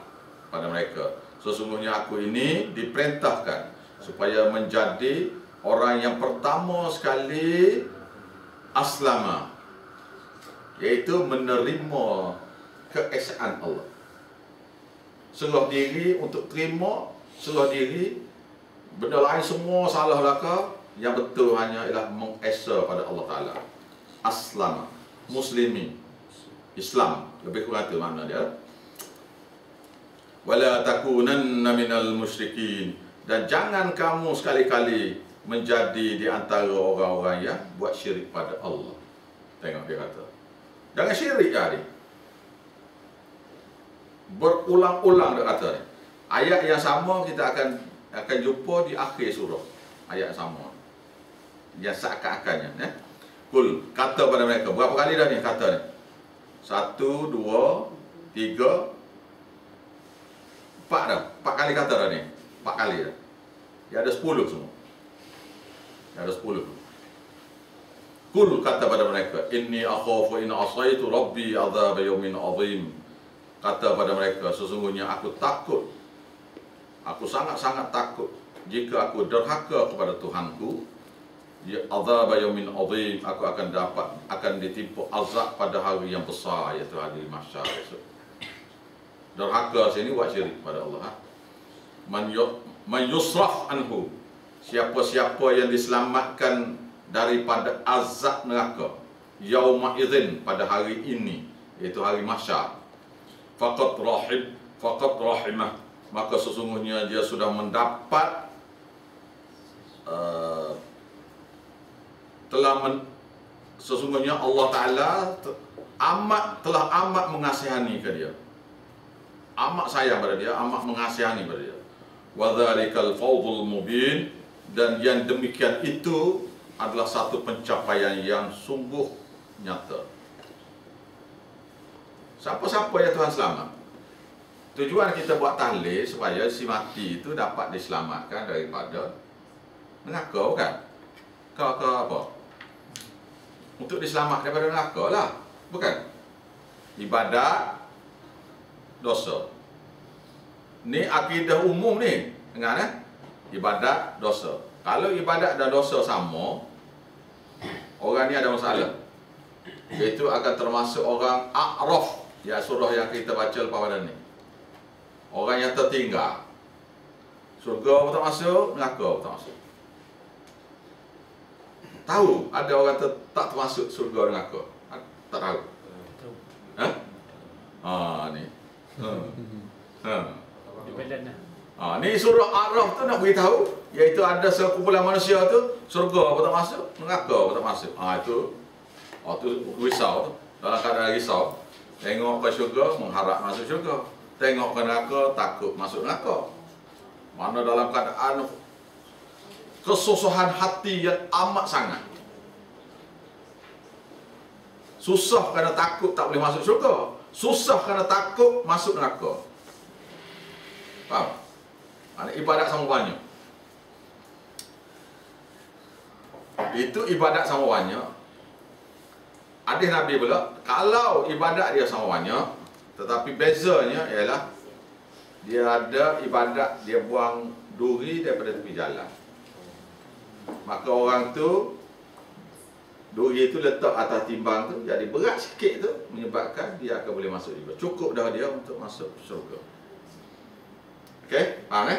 pada mereka, sesungguhnya aku ini diperintahkan supaya menjadi orang yang pertama sekali aslama, iaitu menerima keesaan Allah. Serah diri untuk terima, serah diri, benda lain semua salah belaka, yang betul hanya ialah mengesa pada Allah Ta'ala. Aslama, muslimi, Islam, lebih kurang itu makna dia. Wala takunanna minal musyrikin, dan jangan kamu sekali-kali menjadi di antara orang-orang yang buat syirik pada Allah. Tengok dia kata, jangan syirik jadi. Berulang-ulang dia kata ni. Ayat yang sama kita akan jumpa di akhir surah. Ayat sama. Yang seakan-akannya, Kul, kata pada mereka. Berapa kali dah ni kata ni? 1, 2, 3, 4 dah. 4 kali kata dah ni. 4 kali dah. Dia ada 10 semua. Dia ada 10. Kul, kata pada mereka, inni akhafu in asaitu rabbi azab yawmin azim. Kata pada mereka, sesungguhnya aku takut, aku sangat-sangat takut jika aku derhaka kepada Tuhanku, azab yawmin azim, aku akan ditimpa azab pada hari yang besar, iaitu hari mahsyar esok. Derhaka sini buat syirik pada Allah. Man yusraf anhu, siapa-siapa yang diselamatkan daripada azab neraka, yauma idzin, pada hari ini, iaitu hari mahsyar, faqad rahimah, maka sesungguhnya dia sudah mendapat sesungguhnya Allah Ta'ala telah amat mengasihani ke dia, amat sayang pada dia, amat mengasihani pada dia. Wa dzalikal fawzul mubin, dan yang demikian itu adalah satu pencapaian yang sungguh nyata. Siapa-siapa yang Tuhan selamat. Tujuan kita buat tahlil supaya si mati itu dapat diselamatkan daripada neraka, bukan? Ke apa? Untuk diselamatkan daripada neraka lah, bukan? Ibadat, dosa. Ni akidah umum ni, dengar ibadat, dosa. Kalau ibadat dan dosa sama, orang ni ada masalah. Iaitu akan termasuk orang A'raf, ya surah yang kita baca lepas pada ni. Orang yang tertinggal. Surga pun tak masuk, neraka pun tak masuk. Tahu ada orang tak termasuk surga neraka? Tak tahu. Ni. Ni surah A'raf tu nak beritahu, iaitu ada sekumpulan manusia tu surga pun tak masuk, neraka pun tak masuk. Itu risau tu. Dalam keadaan risau, tengok ke syurga mengharap masuk syurga, tengok ke neraka takut masuk neraka. Mana dalam keadaan kesusahan hati yang amat sangat. Susah kerana takut tak boleh masuk syurga, susah kerana takut masuk neraka. Faham? Ibadat sama banyak. Itu ibadat sama banyak. Hadis Nabi pula, kalau ibadat dia sama banyak, tetapi bezanya ialah dia ada ibadat, dia buang duri daripada tepi jalan. Maka orang tu, duri itu letak atas timbang tu, jadi berat sikit tu, menyebabkan dia akan boleh masuk juga. Cukup dah dia untuk masuk syurga. Okey, faham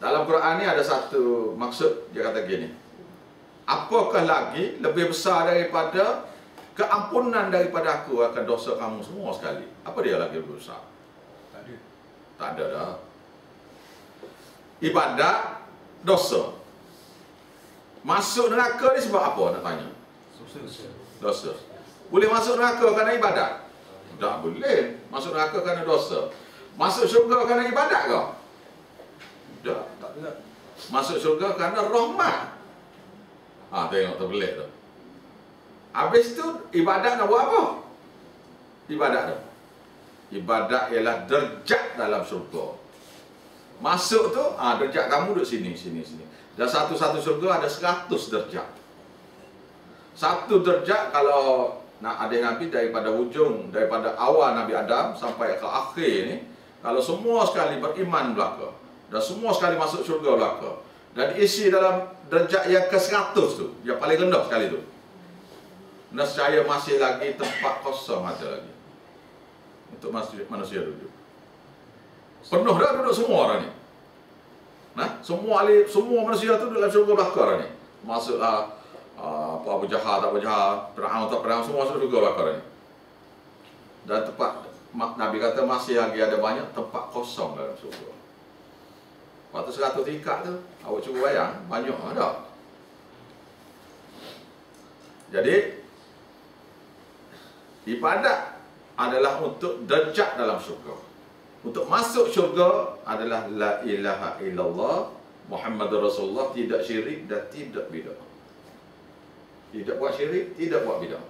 Dalam Quran ni ada satu maksud, dia kata gini. Apakah lagi lebih besar daripada keampunan daripada aku akan dosa kamu semua sekali? Apa dia lagi lebih besar? Tak ada. Tak ada dah. Ibadat, dosa. Masuk neraka ni sebab apa nak tanya? Dosa. Boleh masuk neraka kerana ibadat? Tak boleh. Masuk neraka kerana dosa. Masuk syurga kerana ibadat ke? Tak. Tak ada. Masuk syurga kerana rahmat. Tengok terbelik tu. Habis tu ibadat nak buat apa? Ibadat tu. Ibadat ialah derjat dalam syurga. Masuk tu, derjat kamu duduk sini. Dan satu-satu syurga ada 100 derjat. Satu derjat kalau nak ada Nabi daripada hujung, daripada awal Nabi Adam sampai ke akhir ni, kalau semua sekali beriman belaka, dan semua sekali masuk syurga belaka, dan diisi dalam derajat yang ke-100 tu, yang paling rendah sekali tu, nescaya masih lagi tempat kosong ada lagi untuk manusia duduk. Penuh dah duduk semua orang ni. Semua manusia tu duduk dalam syurga belaka orang ni. Masuklah Abu Jahal, tak Abu Jahal, Fir'aun, tak Fir'aun, semua masuk syurga belaka orang ni. Dan tempat, Nabi kata masih lagi ada banyak tempat kosong dalam syurga. Waktu 100 tingkat tu, awak cuba bayang, banyak ada. Jadi, ibadat adalah untuk derjat dalam syurga. Untuk masuk syurga adalah la ilaha illallah Muhammadur Rasulullah, tidak syirik dan tidak bidah. Tidak buat syirik, tidak buat bidah.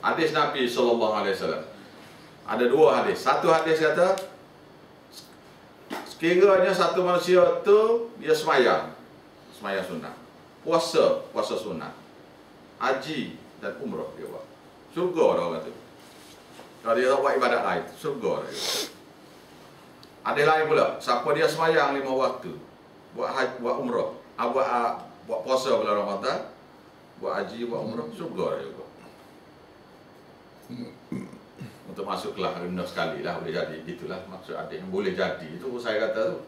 Hadis Nabi SAW. Ada dua hadis. Satu hadis kata, sekiranya satu manusia tu dia sembahyang sunat, puasa sunat, haji dan umrah dia buat, syurga dah orang tu. Kalau dia tak buat ibadat lain, syurga dah dia. Ada lain pula, siapa dia sembahyang 5 waktu, buat umrah, buat puasa bulan Ramadan, buat haji, buat umrah, syurga dah juga. Untuk masuk kelas rendah sekali lah boleh jadi. Itulah maksud adik yang boleh jadi. Itu saya kata tu.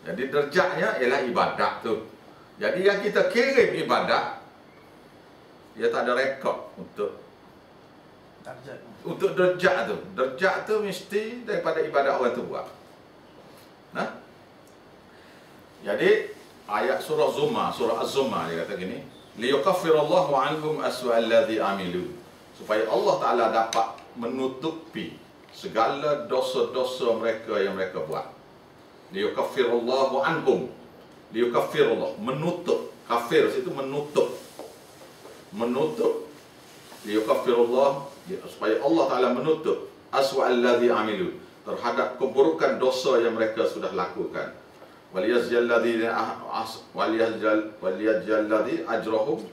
Jadi derjatnya ialah ibadat tu. Jadi yang kita kirim ibadat, dia tak ada rekod untuk derjat tu. Derjat tu mesti daripada ibadat orang tu buat. Jadi ayat surah Az-Zumar dia kata gini, liyukaffirallahu anhum aswa'al ladzi amilu, supaya Allah Ta'ala dapat menutupi segala dosa-dosa mereka yang mereka buat. Liyukaffirallahu anhum, liyukaffirullah, menutup. Kafir itu menutup. Liyukaffirullah, supaya Allah Ta'ala menutup aswa'al ladzi amilu, terhadap keburukan dosa yang mereka sudah lakukan. Waliyajzal ladzi ajrahum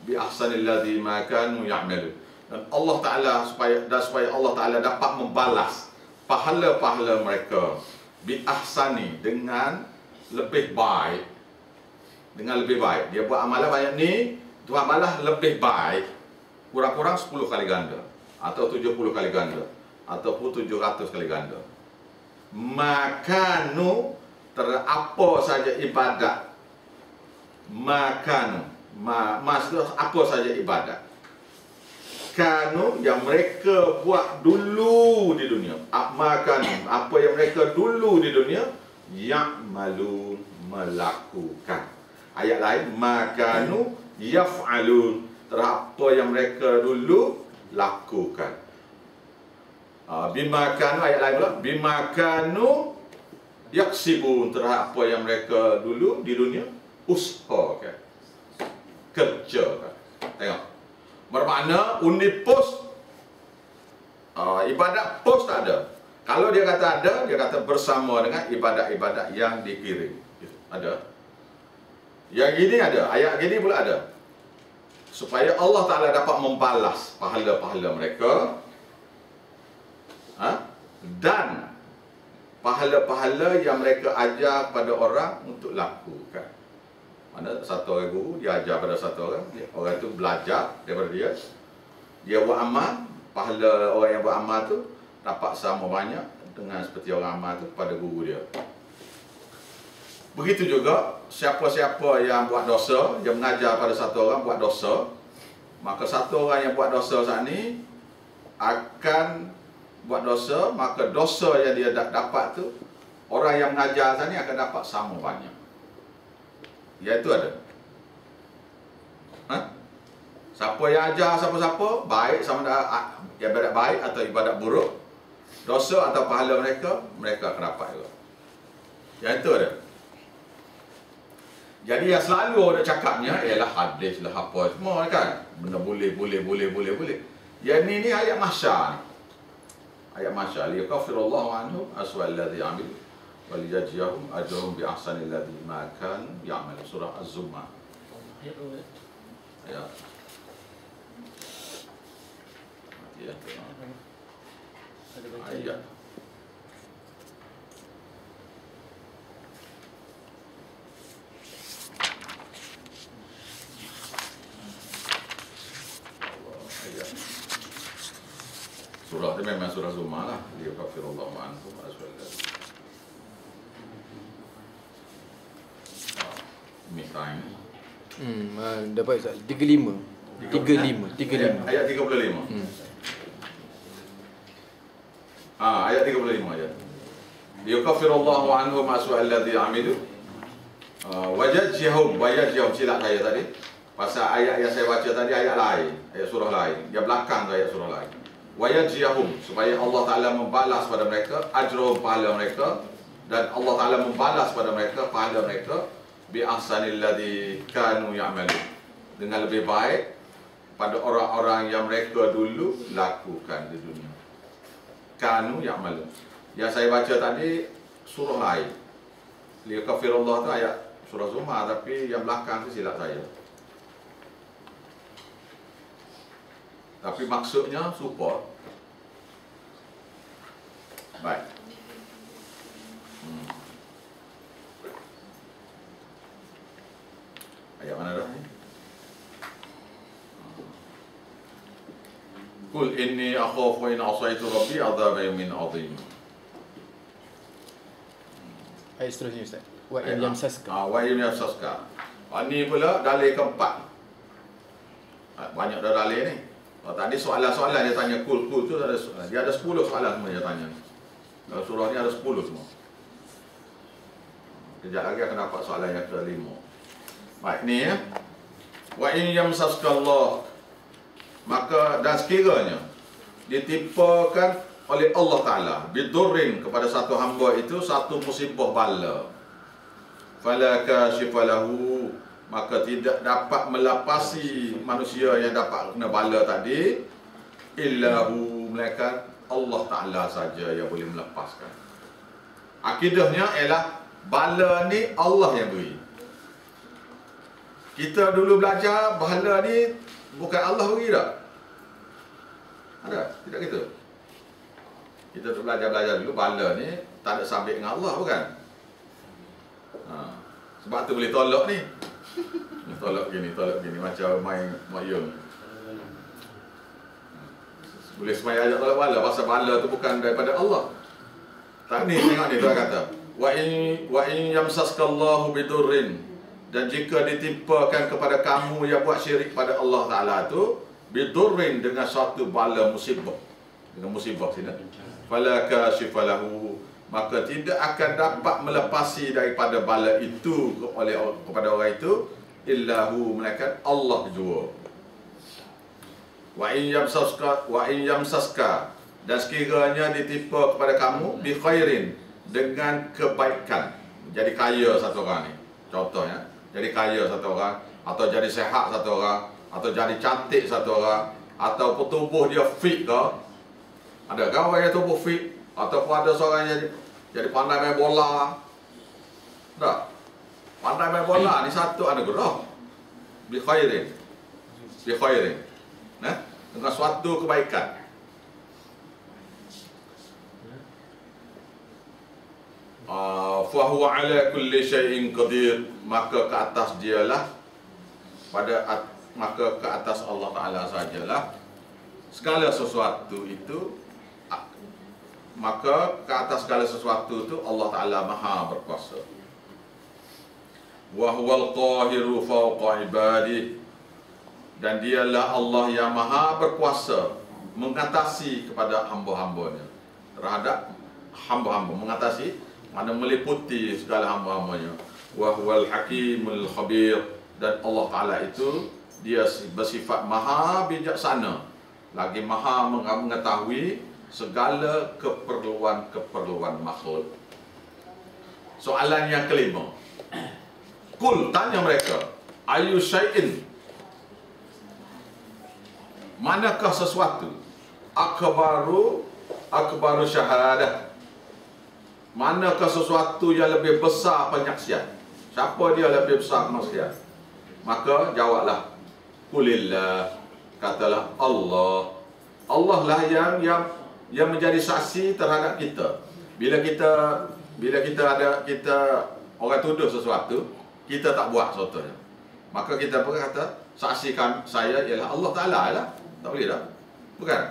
bi ahsanil ladzi ma kanu ya'malu. Dan Allah Ta'ala supaya Allah Ta'ala dapat membalas pahala-pahala mereka bi ahsani, dengan lebih baik. Dia buat amalan banyak ni, Tuhan balas lebih baik kurang-kurang 10 kali ganda, atau 70 kali ganda, ataupun 700 kali ganda. Makanu apa saja ibadat. Makanu maksud apa saja ibadat. Kanu yang mereka buat dulu di dunia. Makanu apa yang mereka dulu di dunia, ya'malun melakukan. Ayat lain, makanu yaf'alun, apa yang mereka dulu lakukan. Bimakanu, ayat lain pula, bimakanu yaksibun, apa yang mereka dulu di dunia usahakan, kerjakan. Tengok, bermakna undi pos, ibadat pos tak ada. Kalau dia kata ada, dia kata bersama dengan ibadat-ibadat yang dikirim. Ada. Yang ini ada, ayat gini pula ada. Supaya Allah Ta'ala dapat membalas pahala-pahala mereka, dan pahala-pahala yang mereka ajar pada orang untuk lakukan. Mana satu orang guru, dia ajar pada satu orang, orang itu belajar daripada dia, dia buat amal, pahala orang yang buat amal tu dapat sama banyak dengan seperti orang amal tu pada guru dia. Begitu juga siapa-siapa yang buat dosa, yang mengajar pada satu orang buat dosa, maka satu orang yang buat dosa saat ni akan buat dosa, maka dosa yang dia dapat tu orang yang mengajar saat ni akan dapat sama banyak. Iaitu ada. Siapa yang ajar siapa-siapa, baik sama ada ibadat baik atau ibadat buruk, dosa atau pahala mereka akan dapat juga. Iaitu ada. Jadi yang selalu orang cakapnya ialah hadis lah apa semua kan. Benda boleh. Yang ni ayat mahsyar ni. Ayat mahsyar, liyakaffirallahu anhum aswa alladhi amil wa liyajziyahum ajrahum bi ahsani alladhi ma kanu ya'mal. Surah Az-Zumar. Ayat. Ayat. Surah itu memang surah Zumar lah. Liyakaffirallahu anhum aswa alladhi. Misalnya dapat 35. Ayat 35. Ayat 35 aja. Liyakaffirallahu anhum aswa alladhi amilu wajajihum silap saya tadi. Pasal ayat yang saya baca tadi ayat lain, ayat surah lain. Yang belakang ayat surah lain. Wajajihum, supaya Allah Ta'ala membalas pada mereka ajrahum, pahala mereka, dan Allah Ta'ala membalas pada mereka pahala mereka bi ahsanil ladzi kanu ya'malun, dengan lebih baik pada orang-orang yang mereka dulu lakukan di dunia. Kanu ya'malun. Yang saya baca tadi surah lain. Liyakaffirallah tu ayat surah Zumar, tapi yang belakang tu silap saya. Tapi maksudnya support. Baik. Ayat mana dah ni? Qul inni akhafu in asaitu rabbi adhab yawmin azim. Ayat seterusnya Ustaz. Wa in yamsaska. Wa in yamsaska. Ini pula dalil keempat. Banyak dah dalil ni. Tadi soalan-soalan dia tanya kul tu ada, dia ada 10 soalan semua dia tanya. Dalam surah ni ada 10 semua. Kejap lagi akan dapat soalan yang ke-5. Baik ni ya. Wa in yamsaska Allah, maka dan sekiranya ditimpakan oleh Allah Ta'ala bidurrin, kepada satu hamba itu satu musibah bala, fala kashifa lahu, maka tidak dapat melapasi manusia yang dapat kena bala tadi illahu, melainkan Allah Ta'ala saja yang boleh melepaskan. Akidahnya ialah bala ni Allah yang beri. Kita dulu belajar bala ni bukan Allah beri tak? Ada? Tidak gitu? Kita tu belajar dulu bala ni tak ada sambit dengan Allah bukan? Sebab tu boleh tolak ni. Tolak gini macam main mayung. Boleh semaya ajak tolak bala, pasal bala tu bukan daripada Allah. Tak ni tengok ni Tuhan kata, wa in yamsaskallahu bidurrin, dan jika ditimpakan kepada kamu yang buat syirik pada Allah Taala tu bidurrin, dengan suatu bala musibah, dengan musibah sini, fala kashifalahu, maka tidak akan dapat melepasi daripada bala itu kepada orang itu illahu, melainkan Allah jua. Wa in yamsaska, dan sekiranya ditimpa kepada kamu bi khairin, dengan kebaikan, jadi kaya satu orang ni contohnya, jadi kaya satu orang, atau jadi sehat satu orang, atau jadi cantik satu orang, atau tubuh dia fit ke, ada kan orang yang tubuh fit, ataupun ada seorang yang jadi pandai main bola, tak? Pandai main bola ni satu anugerah. Bi khairin, nah, dengan suatu kebaikan. Fahuwa ala kulli syai'in qadir, maka ke atas dialah, maka ke atas Allah Ta'ala sajalah segala sesuatu itu, maka ke atas segala sesuatu itu Allah Ta'ala Maha berkuasa. Wa huwal qahiru fawqa ibadih, dan dialah Allah yang Maha berkuasa mengatasi kepada hamba-hambanya, terhadap hamba-hamba, mengatasi mana meliputi segala hamba-hambanya. Wa huwal hakimul khabir, dan Allah Ta'ala itu dia bersifat Maha bijaksana, lagi Maha mengetahui segala keperluan makhluk. Soalan yang kelima, kul, tanya mereka, ayu syai'in, manakah sesuatu, akbaru syahadah, manakah sesuatu yang lebih besar penyaksian? Siapa dia lebih besar penyaksian? Maka jawablah, kulillah, katalah Allah. Allah lah yang menjadi saksi terhadap kita. Bila kita orang tuduh sesuatu, kita tak buat contohnya, maka kita berkata, saksikan saya ialah Allah Ta'ala lah. Tak boleh tak? Bukan?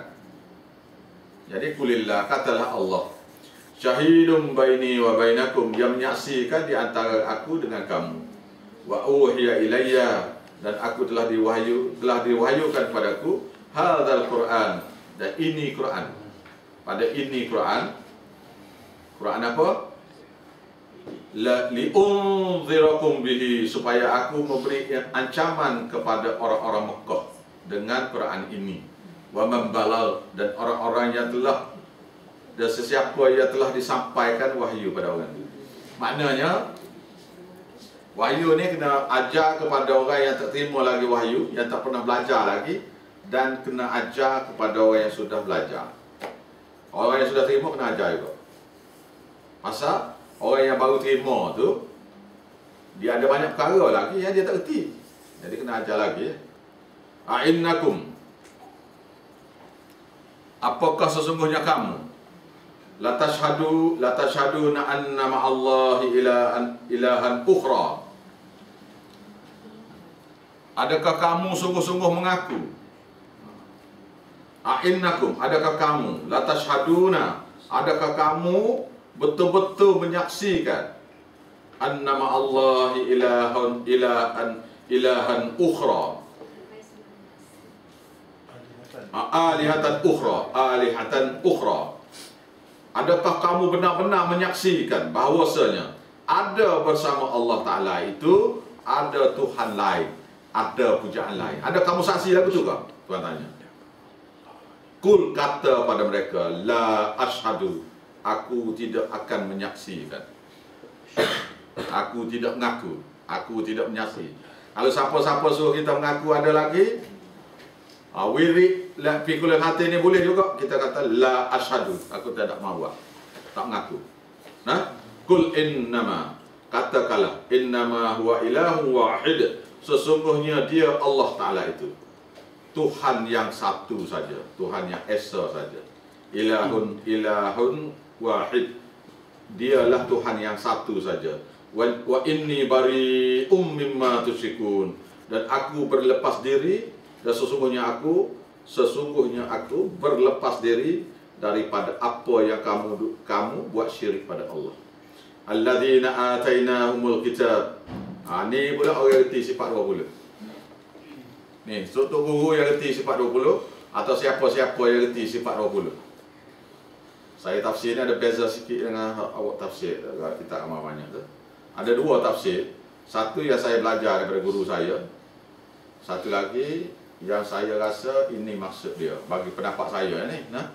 Jadi kulillah, katalah Allah, syahidun baini wa bainakum, yang menyaksikan di antara aku dengan kamu. Wa uhiya ilayya, dan aku telah diwahyukan kepadaku hadzal Quran, dan ini Quran. Pada ini Quran apa? Li'unzirakum bihi, supaya aku memberi ancaman kepada orang-orang Mekah dengan Quran ini. Wa man balagh, dan orang-orang yang telah, dan sesiapa yang telah disampaikan wahyu pada orang itu. Maknanya wahyu ni kena ajar kepada orang yang tak terima lagi wahyu, yang tak pernah belajar lagi, dan kena ajar kepada orang yang sudah belajar. Orang yang sudah terima kena ajar juga. Pasal orang yang baru terima tu, dia ada banyak perkara lagi yang dia tak erti, jadi kena ajar lagi. A'innakum, apakah sesungguhnya kamu, la tashhaduna anna ma'allahi ilahan ukhra, adakah kamu sungguh-sungguh mengaku? A'innakum, adakah kamu, la tashhaduna, adakah kamu betul-betul menyaksikan anna ma'allahi ilahan ukhra, alihatan ukhra, adakah kamu benar-benar menyaksikan bahawasanya ada bersama Allah Ta'ala itu ada Tuhan lain, ada pujaan lain? Ada kamu saksi lagu tu ke? Tuan tanya. Kul, kata pada mereka, la ashadu, aku tidak akan menyaksikan. Aku tidak mengaku, aku tidak menyaksi. Kalau siapa-siapa suruh kita mengaku ada lagi, wirid la fi kulli hati ni boleh juga kita kata la ashadu, aku tidak mahu buat, tak mengaku. Nah, kul innama, katakanlah, innama huwa ilahun wahid, sesungguhnya dia Allah Ta'ala itu Tuhan yang satu saja, Tuhan yang esa saja. Ilahun wahid, dialah Tuhan yang satu saja. wa inni bari'um mimma tusyrikun, dan aku berlepas diri, dan sesungguhnya aku berlepas diri daripada apa yang kamu buat syirik pada Allah. Alladzina atainahumul kitab. Ni pula orang reti sifat 20. Ni struktur guru yang reti sifat 20 atau siapa-siapa yang reti sifat 20. Saya tafsir ni ada beza sikit dengan awak tafsir kita amal banyak tu. Ada dua tafsir. Satu yang saya belajar daripada guru saya. Satu lagi yang saya rasa ini maksud dia bagi pendapat saya ni, nah.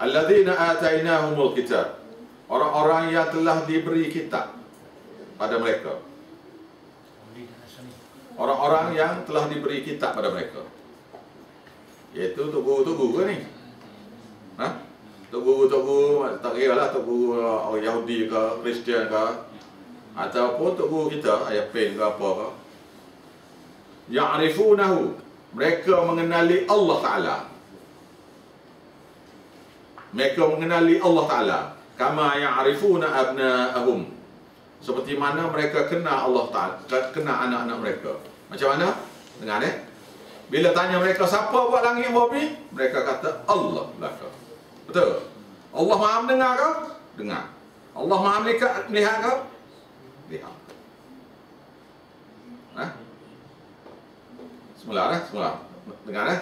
Alladzina atainahumul kitab. Orang-orang yang telah diberi kitab pada mereka. Orang-orang yang telah diberi kitab pada mereka. Iaitu tok guru ke ni? Ha? Tok guru tak kira lah tok guru orang Yahudi ke, Kristian ke, ataupun tok guru kita, ayah pen ke apa ke. Ya'rifunahu, mereka mengenali Allah Ta'ala. Mereka mengenali Allah Ta'ala kama ya'rifuna abna'ahum, seperti mana mereka kenal Allah Ta'ala, kenal anak-anak mereka. Macam mana? Dengar ni. Bila tanya mereka siapa buat langit bumi, mereka kata Allah belaka. Betul? Allah Maha mendengar ke? Dengar. Allah Maha melihat ke? Lihat. Semula. Dengar eh?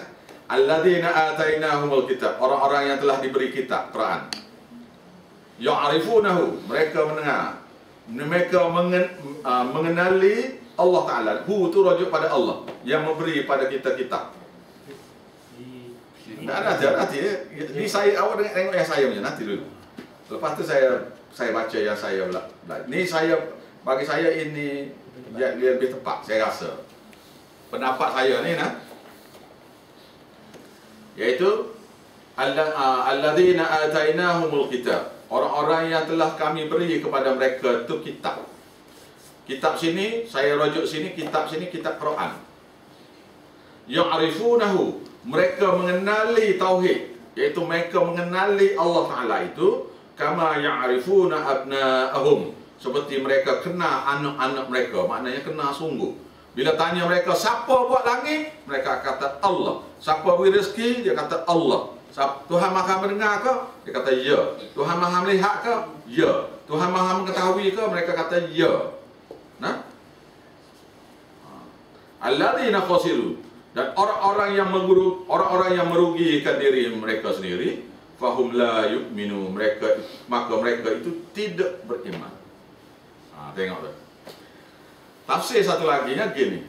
Alladzina atainahumul kitab, orang-orang yang telah diberi kitab Quran. Ya'rifunahu, mereka mendengar. Mereka mengenali Allah Ta'ala. Hu tu rujuk pada Allah yang memberi pada kita kitab. Nanti ni saya awak tengok yang saya punya nanti dulu. Lepas tu saya baca yang saya pula. Ni bagi saya ini dia lebih tepat saya rasa. Pendapat saya ni iaitu alladzina atainahumul kitab, orang-orang yang telah kami beri kepada mereka tu kitab. Kitab sini saya rujuk sini, kitab sini kitab Quran. Ya'rifunahu, mereka mengenali tauhid, iaitu mereka mengenali Allah Ta'ala itu kama ya'rifuna abna'ahum, seperti mereka kenal anak-anak mereka, maknanya kenal sungguh. Bila tanya mereka siapa buat langit, mereka kata Allah. Siapa beri rezeki, dia kata Allah. Tuhan Maha mendengar ke? Dia kata ya. Tuhan Maha melihat ke? Ya. Tuhan Maha mengetahui ke? Mereka kata ya. Nah, alladzina khasiru, dan orang-orang yang merugikan diri mereka sendiri, fahum la yu'minu, maka mereka itu tidak beriman. Tengok tu. Tafsir satu lagi gini.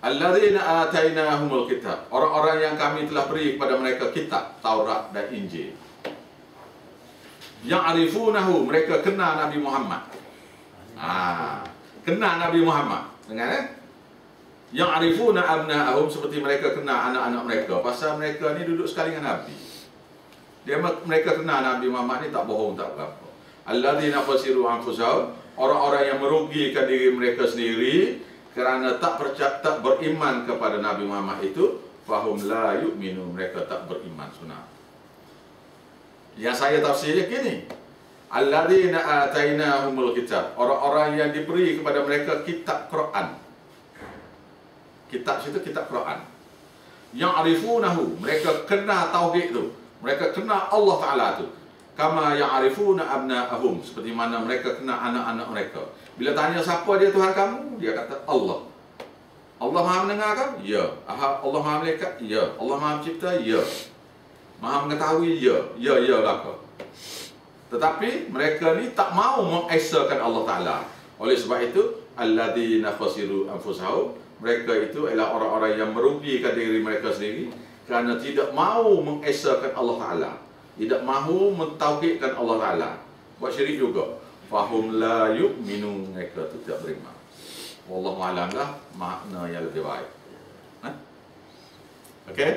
Alladzina atainahumul kitab, orang-orang yang kami telah beri kepada mereka kitab Taurat dan Injil. Ya'rifunahu, mereka kenal Nabi Muhammad. Kenal Nabi Muhammad. Dengar Ya'rifuna abna'ahum, seperti mereka kenal anak-anak mereka. Pasal mereka ni duduk sekali dengan Nabi. Mereka kenal Nabi Muhammad ni tak bohong, tak apa. Alladzina khasiru anfusahum, orang-orang yang merugikan diri mereka sendiri kerana tak beriman kepada Nabi Muhammad itu, fahum la yu'minu, mereka tak beriman sunat. Yang saya tafsirnya gini. Alladzina atainahumul kitab, orang-orang yang diberi kepada mereka kitab Quran. Kitab situ kitab Quran. Ya'rifunahu, mereka kenal tauhid tu. Mereka kenal Allah Ta'ala tu. Kama ya'rifuna abna'ahum, seperti mana mereka kenal anak-anak mereka. Bila tanya siapa dia Tuhan kamu, dia kata Allah. Allah Maha mendengar kan? Ya. Allah Maha melihat? Ya. Allah Maha mencipta? Ya. Maha mengetahui? Ya. Ya belaka. Tetapi mereka ni tak mau mengesakan Allah Ta'ala. Oleh sebab itu, alladzina khasiru anfusahum, mereka itu adalah orang-orang yang merugikan diri mereka sendiri kerana tidak mau mengesakan Allah Ta'ala, tidak mahu mentauhidkan Allah Ta'ala, buat syirik juga. Fahum la yu'minu, mereka itu tidak beriman. Wallahu a'lam lah makna yang lebih baik. Okey.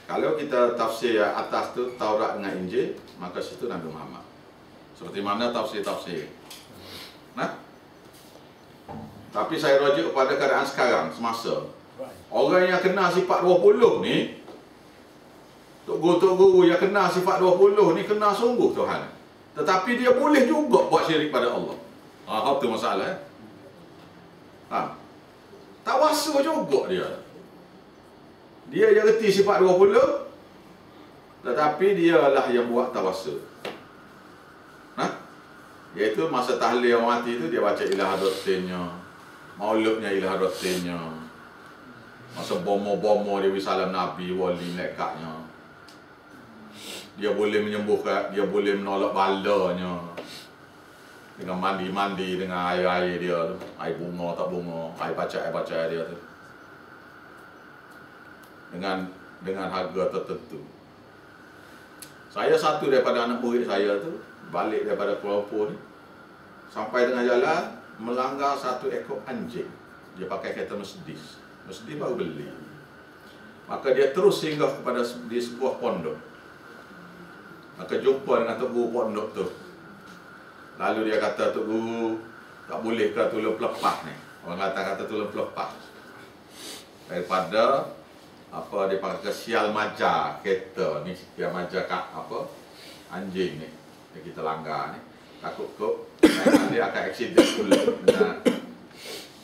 Kalau kita tafsir atas tu Taurat dengan Injil, maka situ Nabi Muhammad. Seperti mana tafsir-tafsir. Tapi saya rujuk kepada keadaan sekarang, semasa. Orang yang kena sifat 20 ni, Tok Guru yang kena sifat 20 ni kena sungguh Tuhan. Tetapi dia boleh juga buat syirik pada Allah. Itu masalah. Tawassul juga dia. Dia reti sifat 20, tetapi dialah yang buat tawassul. Iaitu masa tahlil orang mati itu dia baca ilah hadratinnya, mauludnya ilah hadratinnya. Masa bomo-bomo dia salam Nabi, wali, malaikatnya. Dia boleh menyembuhkan, dia boleh menolak balanya. Dengan mandi-mandi dengan air-air dia tu. Air bunga tak bunga, air baca dia tu. Dengan harga tertentu. Saya satu daripada anak murid saya tu balik daripada Kuala Lumpur ni, sampai tengah jalan melanggar satu ekor anjing. Dia pakai kereta Mercedes baru beli. Maka dia terus singgah kepada di sebuah pondok. Maka jumpa dengan tok guru pondok tu. Lalu dia kata, "Tok guru, tak boleh ke tolong pelepah ni?" Orang kata tolong pelepah. Daripada dia pakai sial maja kereta ni, sial maja anjing ni yang kita langgar ni. Takut kok dia akan aksiden pula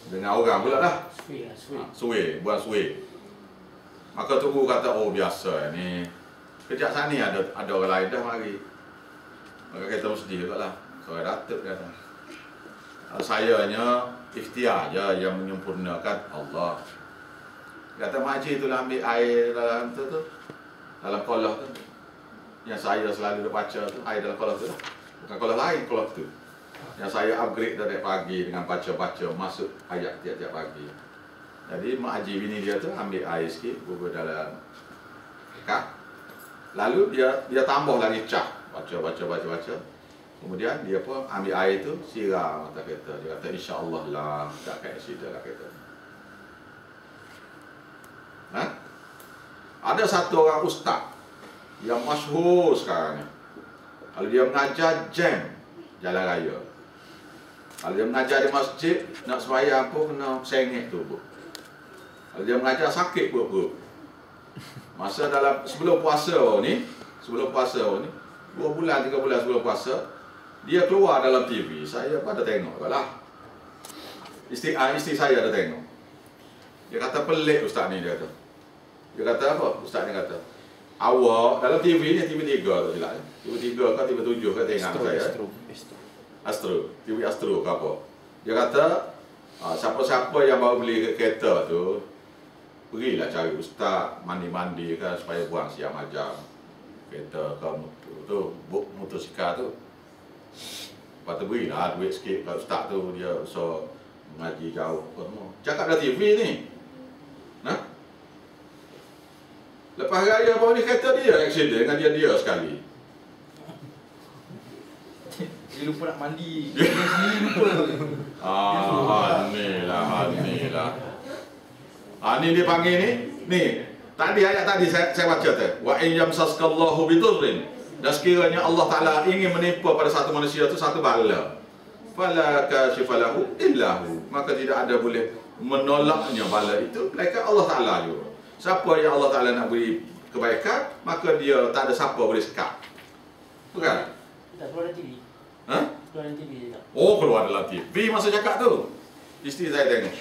dengan orang pula dah. Buat suwe. Maka Tok Guru kata, "Oh biasa ni. Kejap sana ni ada orang lain dah mari." Maka kita mesti juga lah. Soal datuk kata. Sayanya ikhtiar je yang menyempurnakan Allah. Kata makcik tu lah ambil air dalam tu dalam kolah tu. Yang saya selalu baca tu, air dalam kolah tu lah. Bukan kolah lain, kolah tu. Yang saya upgrade dari pagi dengan baca-baca masuk ayat tiap-tiap pagi. Jadi mak haji bini dia tu ambil air sikit, bubur dalam kap. Lalu dia tambah lagi cah, baca. Kemudian dia pun ambil air tu siram atas kereta. Dia kata insya-Allah lah tak akan accident lah kereta. Ada satu orang ustaz yang masyhur sekarang ni. Kalau dia mengajar jam jalan raya. Kalau dia mengajar di masjid, nak sembahyang pun kena sengit tu. Kalau dia mengajar sakit perut. Masa sebelum puasa ni, 2 bulan 3 bulan sebelum puasa, dia keluar dalam TV. Saya pun ada tengok lah. Isteri saya ada tengok. Dia kata pelik ustaz ni, dia kata. Dia kata apa? Ustaz ni kata, "Awak dalam TV ni TV 3 tu silap. TV 3 ke TV 7 ke tengok saya. Astro. TV Astro ke apa. Dia kata, siapa-siapa yang baru beli kereta tu, pergilah cari ustaz, mandi-mandi kan supaya buang siang macam kereta ke motosikal tu. Lepas tu berilah duit sikit kat ustaz tu, dia so mengaji jauh. Cakap dah TV ni. Lepas raya baru ni kereta dia accident dengan dia sekali. Dia lupa nak mandi. Dia lupa. Inilah. Ni dia panggil ni. Tadi ayat tadi saya baca tu. Wa in yamsaskallahu bidurrin. Dan sekiranya Allah Taala ingin menimpa pada satu manusia tu satu bala, fala kashifa lahu illa hu. Maka tidak ada boleh menolaknya bala itu melainkan Allah Taala juga. Siapa yang Allah Taala nak beri kebaikan, maka dia tak ada siapa boleh sekat. Bukan? Tak keluar dalam TV. Keluar dalam TV je tak? Oh, keluar dalam TV masa cakap tu. Isteri saya tengok.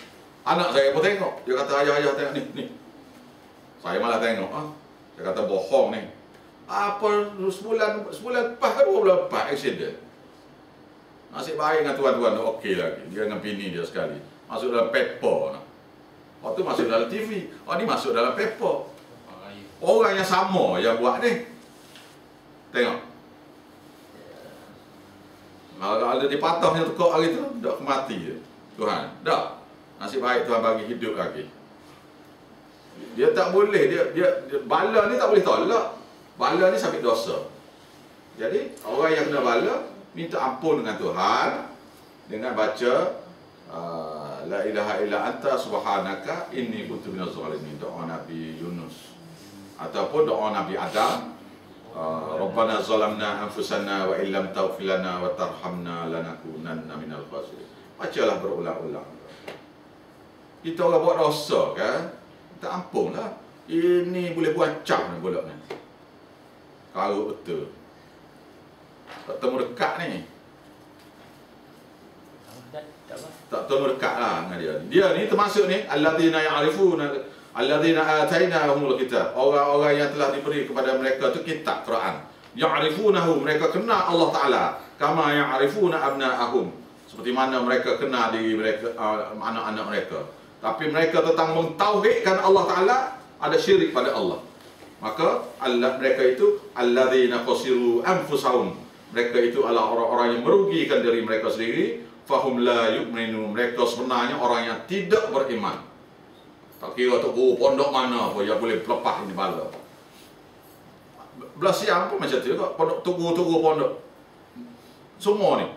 Anak saya pun tengok. Dia kata, ayah tengok ni. Saya malah tengok. Dia kata bohong ni. Apa sebulan lepas ke 2 bulan lepas accident. Nasib baik dengan tuan-tuan tu okey lagi. Dia dengan bini dia sekali. Masuk dalam paper. Waktu masuk dalam TV. Ni masuk dalam paper. Orang yang sama yang buat ni. Tengok. Kalau ada dipatahnya tekuk hari tu, dah mati je. Tuhan, dah. Nasib baik Tuhan bagi hidup lagi. Dia tak boleh, dia bala ni tak boleh tolak. Bala ni sampai dosa. Jadi, orang yang kena bala, minta ampun dengan Tuhan dengan baca La ilaha illa anta subhanaka inni kuntu minaz zalimin, doa Nabi Yunus. Ataupun doa Nabi Adam, Rabbana zalamna anfusana wa illam taghfir lana wa tarhamna lanakunanna minal khasirin. Bacalah berulang-ulang. Kita orang buat dosa kan, minta ampun lah. Ini boleh buat cap ni bolak ni. Kalau betul. Tak temu dekat ni. Tak temu dekat lah dengan dia. Dia ni termasuk ni alladzina ya'rifuna alladzina atainahumul kitab. Orang-orang yang telah diberi kepada mereka tu kitab Quran. Ya'rifunahu, mereka kenal Allah Taala kama ya'rifuna abna'ahum. Seperti mana mereka kenal diri mereka, anak-anak mereka. Tapi mereka tentang mentauhidkan Allah Taala, ada syirik pada Allah. Maka mereka itu alladzina khasiru anfusahum. Mereka itu adalah orang-orang yang merugikan diri mereka sendiri. Fahum la yu'minu, mereka sebenarnya orang yang tidak beriman. Tak kira tu pondok mana pun yang boleh lepas ini bala. Belah siang pun macam tu juga. Pondok tugu pondok. Semua ni.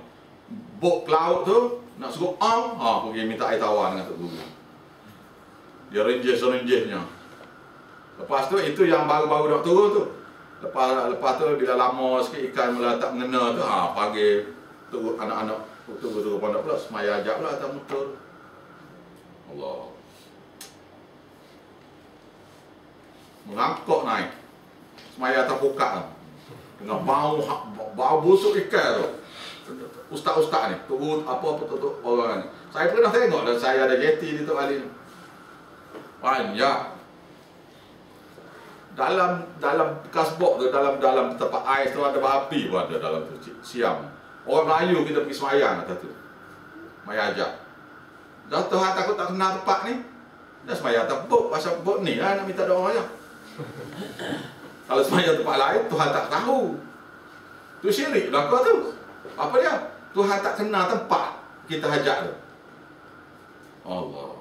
Bok laut tu nak suruh pergi minta air tawar dengan tok guru. Dia renjih-renjihnya. Lepas tu itu yang baru-baru nak turun tu. Lepas tu bila lama sikit ikan mula tak mengena tu, pagi tu anak-anak tunggu pondok pula semaya ajak pula atas motor. Allah. Mengangkut naik. Semaya atas pukak dengan bau busuk ikan tu. Ustaz-ustaz ni, tunggu apa-apa tu orang ni. Saya pernah tengok dan saya ada jeti di Tok Ali ni. Banyak. Dalam bekas bok tu, dalam tempat ais tu ada babi pun ada dalam tu, siam. Orang Melayu kita pergi semayang atas tu. Maya ajak. Dah Tuhan takut tak kenal tempat ni. Dah semayang atas bok, pasal bok ni lah nak minta doa je. Kalau semayang tempat lain, Tuhan tak tahu. Tu syirik belaka tu. Apa dia? Tuhan tak kenal tempat kita hajat tu. Allah.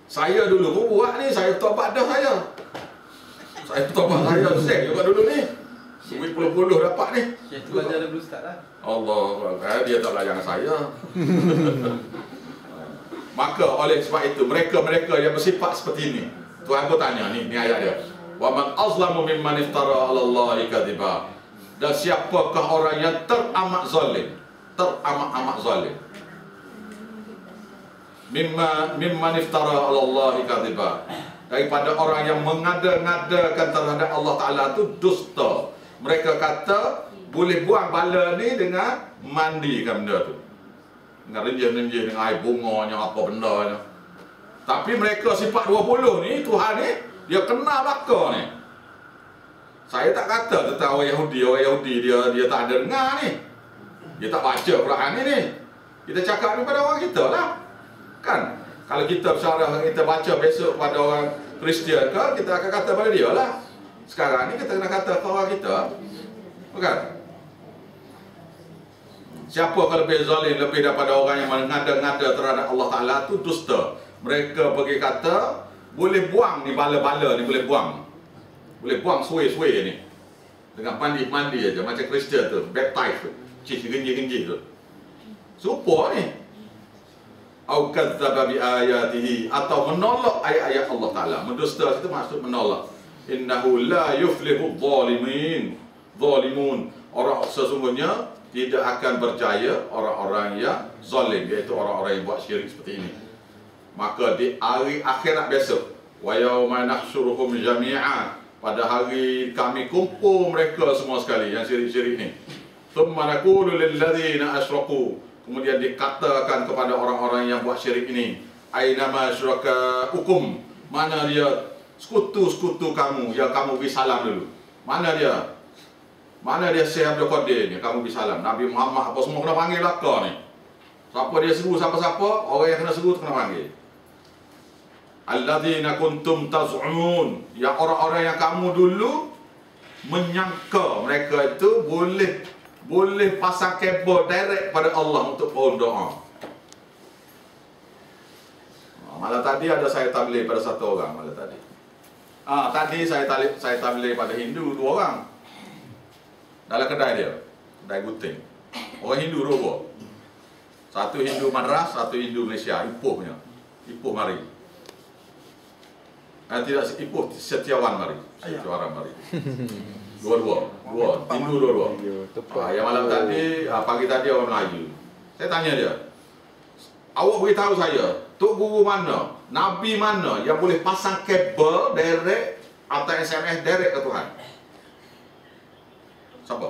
Saya dulu pun buat ni, saya tobat dah saya. Saya tobat saya, Zek juga dulu ni. Duit puluh-puluh dapat ni. Syekh tu belajar dulu Ustaz lah. Allah, dia tak belajar dengan saya. Maka oleh sebab itu mereka yang bersifat seperti ini, Tuhan pun tanya ni ayat dia. Wa man azlamu mimman iftara 'ala Allahi kadhiba. Dan siapakah orang yang teramat zalim? Teramat zalim. Mimman iftara 'ala Allahi kadhiba. Daripada orang yang mengada-ngadakan terhadap Allah Taala tu dusta. Mereka kata boleh buang bala ni dengan mandikan benda tu. Dengan renjih-renjih dengan air bunganya apa bendanya. Tapi mereka sifat 20 ni Tuhan ni dia kenal belaka ni. Saya tak kata tentang orang Yahudi dia tak ada dengar ni. Dia tak baca Quran ni. Kita cakap ni pada orang kita lah. Kan? Kalau kita bersyarah kita baca besok pada orang Kristian ke, kita akan kata pada dia lah. Sekarang ni kita kena kata ke orang kita. Bukan? Siapa kalau lebih zalim lebih daripada orang yang mengada-ngada terhadap Allah Ta'ala tu dusta. Mereka pergi kata boleh buang ni bala-bala ni, boleh buang. Boleh buang suai-suai ni dengan mandi aja macam Kristian tu, baptize tu, genji tu. Serupa ni. Au kadzdzaba bi ayatihi, atau menolak ayat-ayat Allah Taala. Mendusta itu maksud menolak. Innahu la yuflihu zalimun. Orang sesungguhnya tidak akan berjaya orang-orang yang zalim, iaitu orang-orang yang buat syirik seperti ini. Maka di hari akhirat besok, wa yauma nahsyuruhum jami'a, pada hari kami kumpul mereka semua sekali yang syirik-syirik ni. Thumma naqulu lil ladzina asyraku, kemudian dikatakan kepada orang-orang yang buat syirik ini, ainama syurakaukum, mana dia sekutu-sekutu kamu yang kamu beri salam dulu. Mana dia? Mana dia Syekh Abdul Qadir ni, kamu beri salam. Nabi Muhammad apa semua kena panggil belaka ni. Siapa dia seru siapa-siapa, orang yang kena seru tu kena panggil. Alladzina kuntum taz'umun, yang orang-orang yang kamu dulu menyangka mereka itu boleh pasang kabel direct pada Allah untuk pohon doa. Malam tadi ada saya tabligh pada satu orang malam tadi. Tadi saya tabligh pada Hindu 2 orang. Dalam kedai dia, kedai guting. Orang Hindu 2. Satu Hindu Madras, satu Hindu Malaysia, Ipoh mari. Tidak Ipoh, Setiawan mari. Setiawan mari. Dua. Hindu dua. Yang malam tadi, pagi tadi orang Melayu. Saya tanya dia, awak beritahu saya, Tok Guru mana, Nabi mana yang boleh pasang kabel direct atau SMS direct ke Tuhan? Siapa?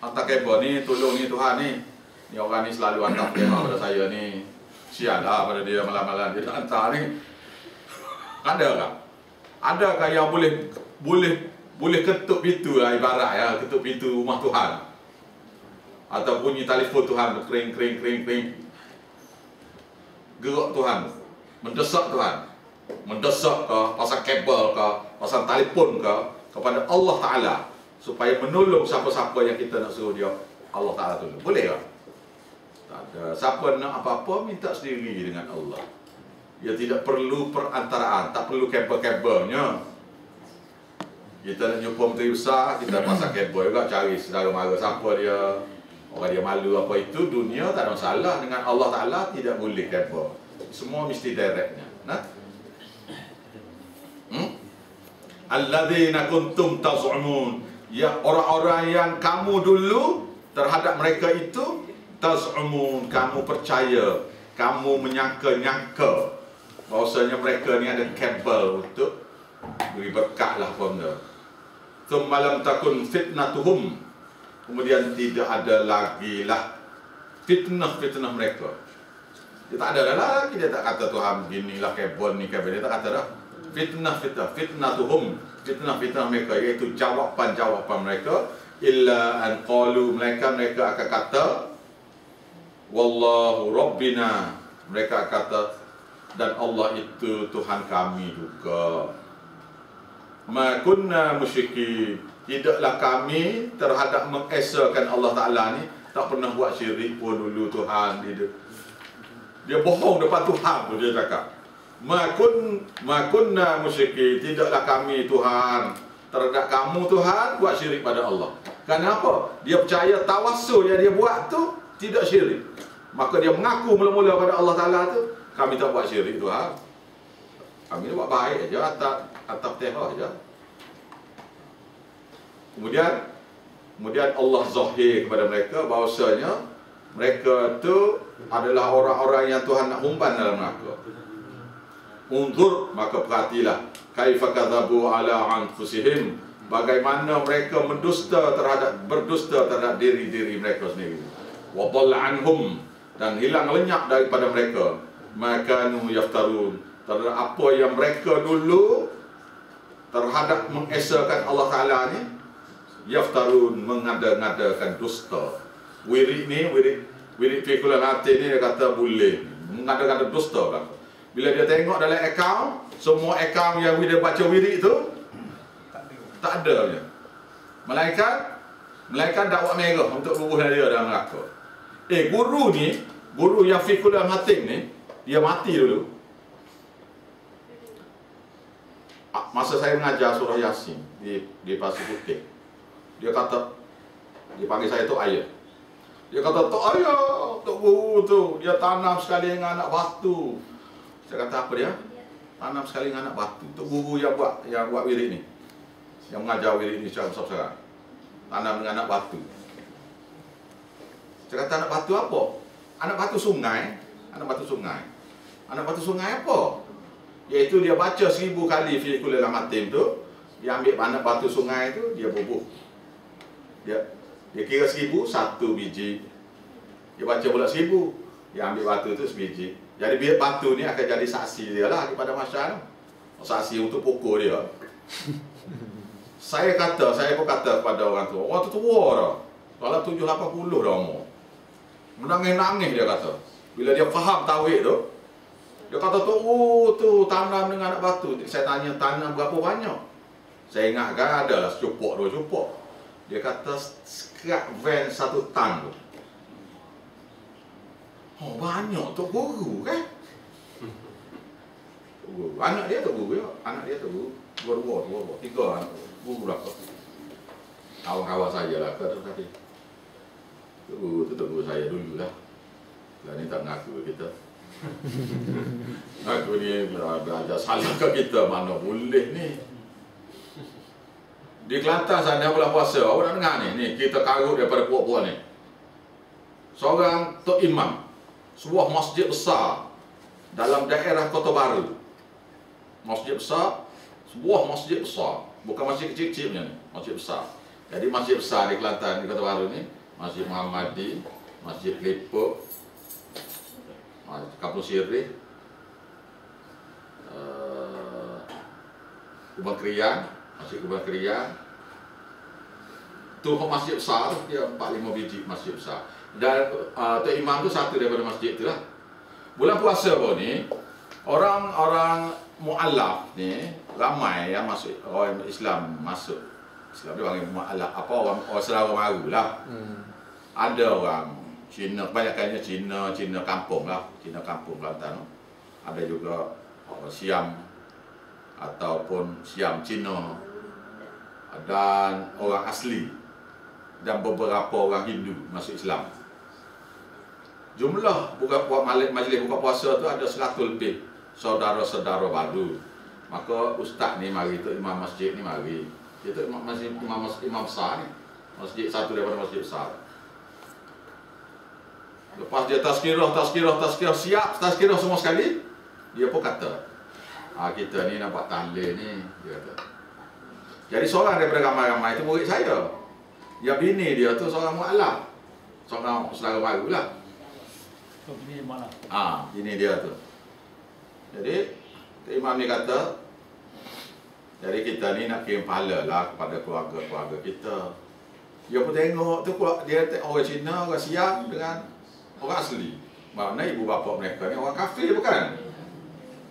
Hantar kabel ni, tolong ni Tuhan ni. Ni orang ni selalu hantar kabel pada saya ni. Sial lah pada dia malam-malam dia tak hantar ni. Ada tak? Adakah yang boleh ketuk pintu lah ibarat ya, ketuk pintu rumah Tuhan? Atau bunyi telefon Tuhan kering. Gerak Tuhan, mendesak Tuhan. Mendesak ke, pasal kabel ke, pasal telefon ke, kepada Allah Ta'ala. Supaya menolong siapa-siapa yang kita nak suruh dia, Allah Ta'ala tolong. Boleh tak? Tak ada. Siapa nak apa-apa, minta sendiri dengan Allah. Dia tidak perlu perantaraan, tak perlu kabel-kabelnya. Kita nak jumpa menteri besar, kita pasang kabel juga, cari saudara mara siapa dia, orang dia malu apa itu, dunia tak ada masalah. Dengan Allah Ta'ala tidak boleh kabel. Semua mesti directnya. Nah? Alladzina kuntum taz'umun, ya orang-orang yang kamu dulu terhadap mereka itu taz'umun, kamu percaya, kamu menyangka-nyangka bahawasanya mereka ni ada kabel untuk beri berkat lah benda. Thumma lam takun fitnatuhum, kemudian tidak ada lagi lah fitnah mereka. Dia tak ada lah lagi, dia tak kata Tuhan beginilah kabel ni kabel, dia tak kata dah. Fitnatuhum, fitnah mereka, iaitu jawapan mereka, illa an qalu, mereka akan kata wallahu rabbina, mereka kata dan Allah itu Tuhan kami juga. Ma kunna musyrikin, tidaklah kami terhadap mengesakan Allah Ta'ala ni, tak pernah buat syirik pun dulu Tuhan. Dia bohong depan Tuhan tu, dia cakap Ma kunna musyrikin, tidaklah kami Tuhan terhadap kamu Tuhan buat syirik pada Allah. Kenapa? Dia percaya tawassul yang dia buat tu tidak syirik. Maka dia mengaku mula-mula pada Allah Ta'ala tu, kami tak buat syirik Tuhan, kami buat baik aja, atas tehah aja. Kemudian Allah zahir kepada mereka bahawasanya mereka tu adalah orang-orang yang Tuhan nak umpan dalam neraka. Unzur, maka perhatilah, kaifa kadzabu ala anfusihim, bagaimana mereka berdusta terhadap diri mereka sendiri. Wa dhalla anhum, dan hilang lenyap daripada mereka, makanu yaftarun, terhadap apa yang mereka dulu terhadap mengesakan Allah Ta'ala ni, yaftarun, mengada-ngadakan dusta. Wirid fikulal hati ni dia kata boleh mengada-ngada dusta kan. Bila dia tengok dalam akaun, semua akaun yang dia baca wirid tu tak ada je. Malaikat dakwah merah untuk bubuh dia dalam neraka. Guru yang fikul dalam hati ni, dia mati dulu. Masa saya mengajar surah Yasin di Pasir Putih, dia kata, dia panggil saya Tok Ayah. Dia kata, Tok Ayah, Tok Guru tu, dia tanam sekali dengan anak batu. Saya kata, apa dia? Tanam sekali dengan anak batu. Tok Guru yang buat wirid ni, yang mengajar wirid ni secara besar-besaran, tanam dengan anak batu. Saya kata, anak batu apa? Anak batu sungai. Anak batu sungai apa? Iaitu dia baca 1000 kali fiqhul lamatim tu, dia ambil anak batu sungai tu, dia bubuh. Dia kira 1000, 1 biji. Dia baca pula 1000, dia ambil batu tu sebiji. Jadi biar batu ni akan jadi saksi dia lah kepada masyarakat. Saksi untuk pukul dia. Saya pun kata kepada orang tu tua dah. Kalau 7-80 dah umur. Menangis-nangis dia kata. Bila dia faham tauhid tu, dia kata tu tanam dengan anak batu. Saya tanya, tanam berapa banyak? Saya ingat kan ada lah secupuk, 2 cupuk. Dia kata scrap van 1 tan tu. Oh, banyak Tok Guru kan? Anak dia Tok Guru ya? Anak dia Tok Guru. Dua, 3 anak guru berapa? Kawan-kawan saya lah kata tadi. Tok Guru saya dulu lah. Lah ni tak mengaku kita. Aku ni belajar salah ke kita, mana boleh ni. Di Kelantan sana bulan puasa, awak nak dengar ni kita karut daripada puak-puak ni. Seorang Tok Imam sebuah masjid besar dalam daerah Kota Baru. Masjid besar, sebuah masjid besar, bukan masjid kecil-kecil punya ni, masjid besar. Jadi masjid besar di Kelantan, di Kota Baru ni, Masjid Muhammadi, Masjid Lepok, Kampung Sirih, Kubang Krian, Masjid Kubang Krian. Tu masjid besar, dia 4-5 biji masjid besar. Dan Tok Imam tu satu daripada masjid tu lah. Bulan puasa pun ni, orang-orang mu'alaf ni, ramai yang masuk, orang Islam masuk. Islam dia panggil mu'alaf, apa orang saudara baru lah. Ada orang Cina, kebanyakannya Cina kampung lah, Cina kampung Kelantan. Ada juga orang Siam ataupun Siam Cina dan orang asli dan beberapa orang Hindu masuk Islam. Jumlah majlis buka puasa tu ada 100 lebih saudara-saudara baru. Maka ustaz ni mari, tu imam masjid ni mari. Dia tu imam besar ni. Masjid satu daripada masjid besar. Lepas dia tazkirah, siap tazkirah semua sekali, dia pun kata, kita ni nampak tahlil ni, dia kata. Jadi seorang daripada ramai-ramai itu murid saya. Ya, bini dia tu seorang mu'alaf, seorang saudara baru lah. Bini mana? Bini dia tu. Jadi imam ni kata, jadi kita ni nak kirim pahala lah kepada keluarga-keluarga kita. Dia pun tengok tu, dia orang Cina, orang Siam dengan orang asli. Mana ibu bapa mereka ni orang kafir bukan?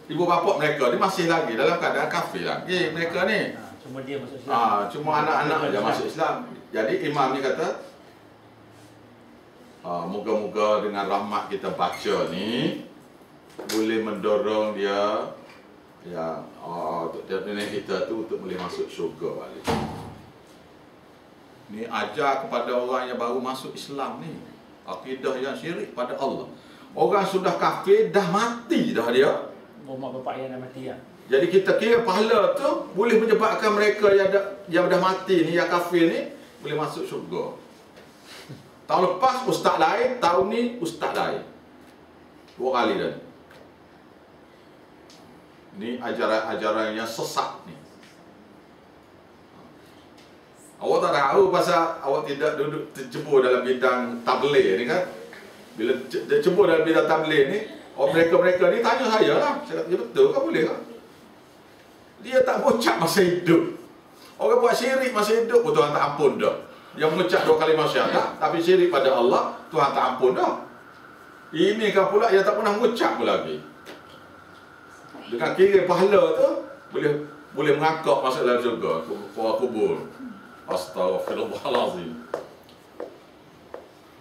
Ibu bapa mereka ni masih lagi dalam keadaan kafir lagi mereka ni. Cuma dia masuk Islam. Cuma anak-anak dia masuk Islam. Jadi imam ni kata, moga-moga dengan rahmat kita baca ni boleh mendorong dia untuk kita tu untuk boleh masuk syurga balik. Ni ajar kepada orang yang baru masuk Islam ni, akidah yang syirik pada Allah. Orang sudah kafir dah mati dah dia. Mak bapak yang dah mati lah. Jadi kita kira pahala tu boleh menyebabkan mereka yang dah mati ni, yang kafir ni boleh masuk syurga. Tahun lepas ustaz lain, tahun ni ustaz lain. 2 kali dah. Ni ajaran-ajaran yang sesat ni. Awak tak tahu pasal awak tidak duduk tercebur dalam bidang tabligh ni kan. Bila tercebur dalam bidang tabligh ni, mereka ni tanya saya lah. Saya kata, ya betul ke boleh ke? Dia tak mengucap masa hidup. Orang buat syirik masa hidup pun Tuhan tak ampun dah. Yang mengucap 2 kalimah syahadat tapi syirik pada Allah, Tuhan tak ampun dah. Ini kan pula yang tak pernah mengucap pun lagi. Dengan kira pahala tu boleh mengangkap masuk dalam syurga, kubur. Astaghfirullahalazim.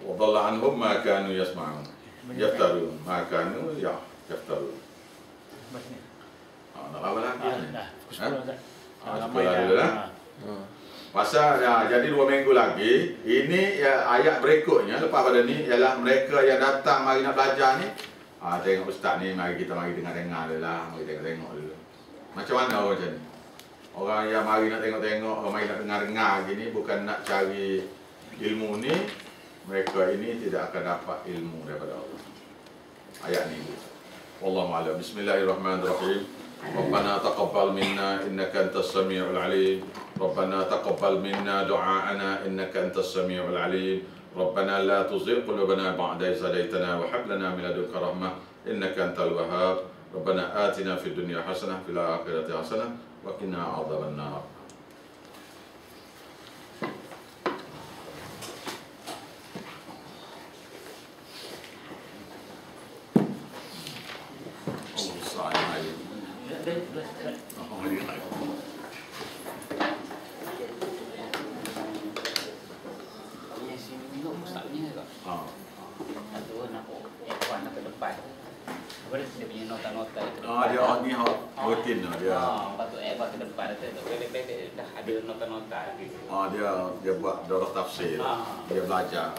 Wa dhalla anhum ma kanu yasma'un. Yaftarun ma kanu yaftarun. Nak lawan lagi. Dah, pukul 10 dah. Sekolah dulu lah. Pasal jadi 2 minggu lagi. Ini ayat berikutnya lepas pada ni ialah mereka yang datang mari nak belajar ni. Tengok ustaz ni, mari kita dengar-dengar dulu lah. Mari tengok dulu. Macam mana orang macam ni? Orang yang mari nak tengok-tengok, mari nak dengar-dengar gini, bukan nak cari ilmu ni, mereka ini tidak akan dapat ilmu daripada Allah. Ayat ni. Wallahu a'lam. Bismillahirrahmanirrahim. Rabbana taqabbal minna innaka antas samiul alim. Rabbana taqabbal minna du'aana innaka antas samiul alim. Rabbana la tuzigh qulubana ba'da idh hadaytana wa hab lana min ladunka rahmah innaka antal wahhab. Rabbana atina fid dunya hasanah fil akhirati hasanah wa qina adzaban nar. Dia punya nota-nota itu. Dia ni rutin dia. Patut buat ke depan tu. Bebek dah ada nota-nota gitu. Dia buat darah tafsir. Dia belajar.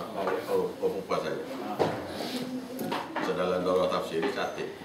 Perempuan saya. Dalam darah tafsir dia cantik.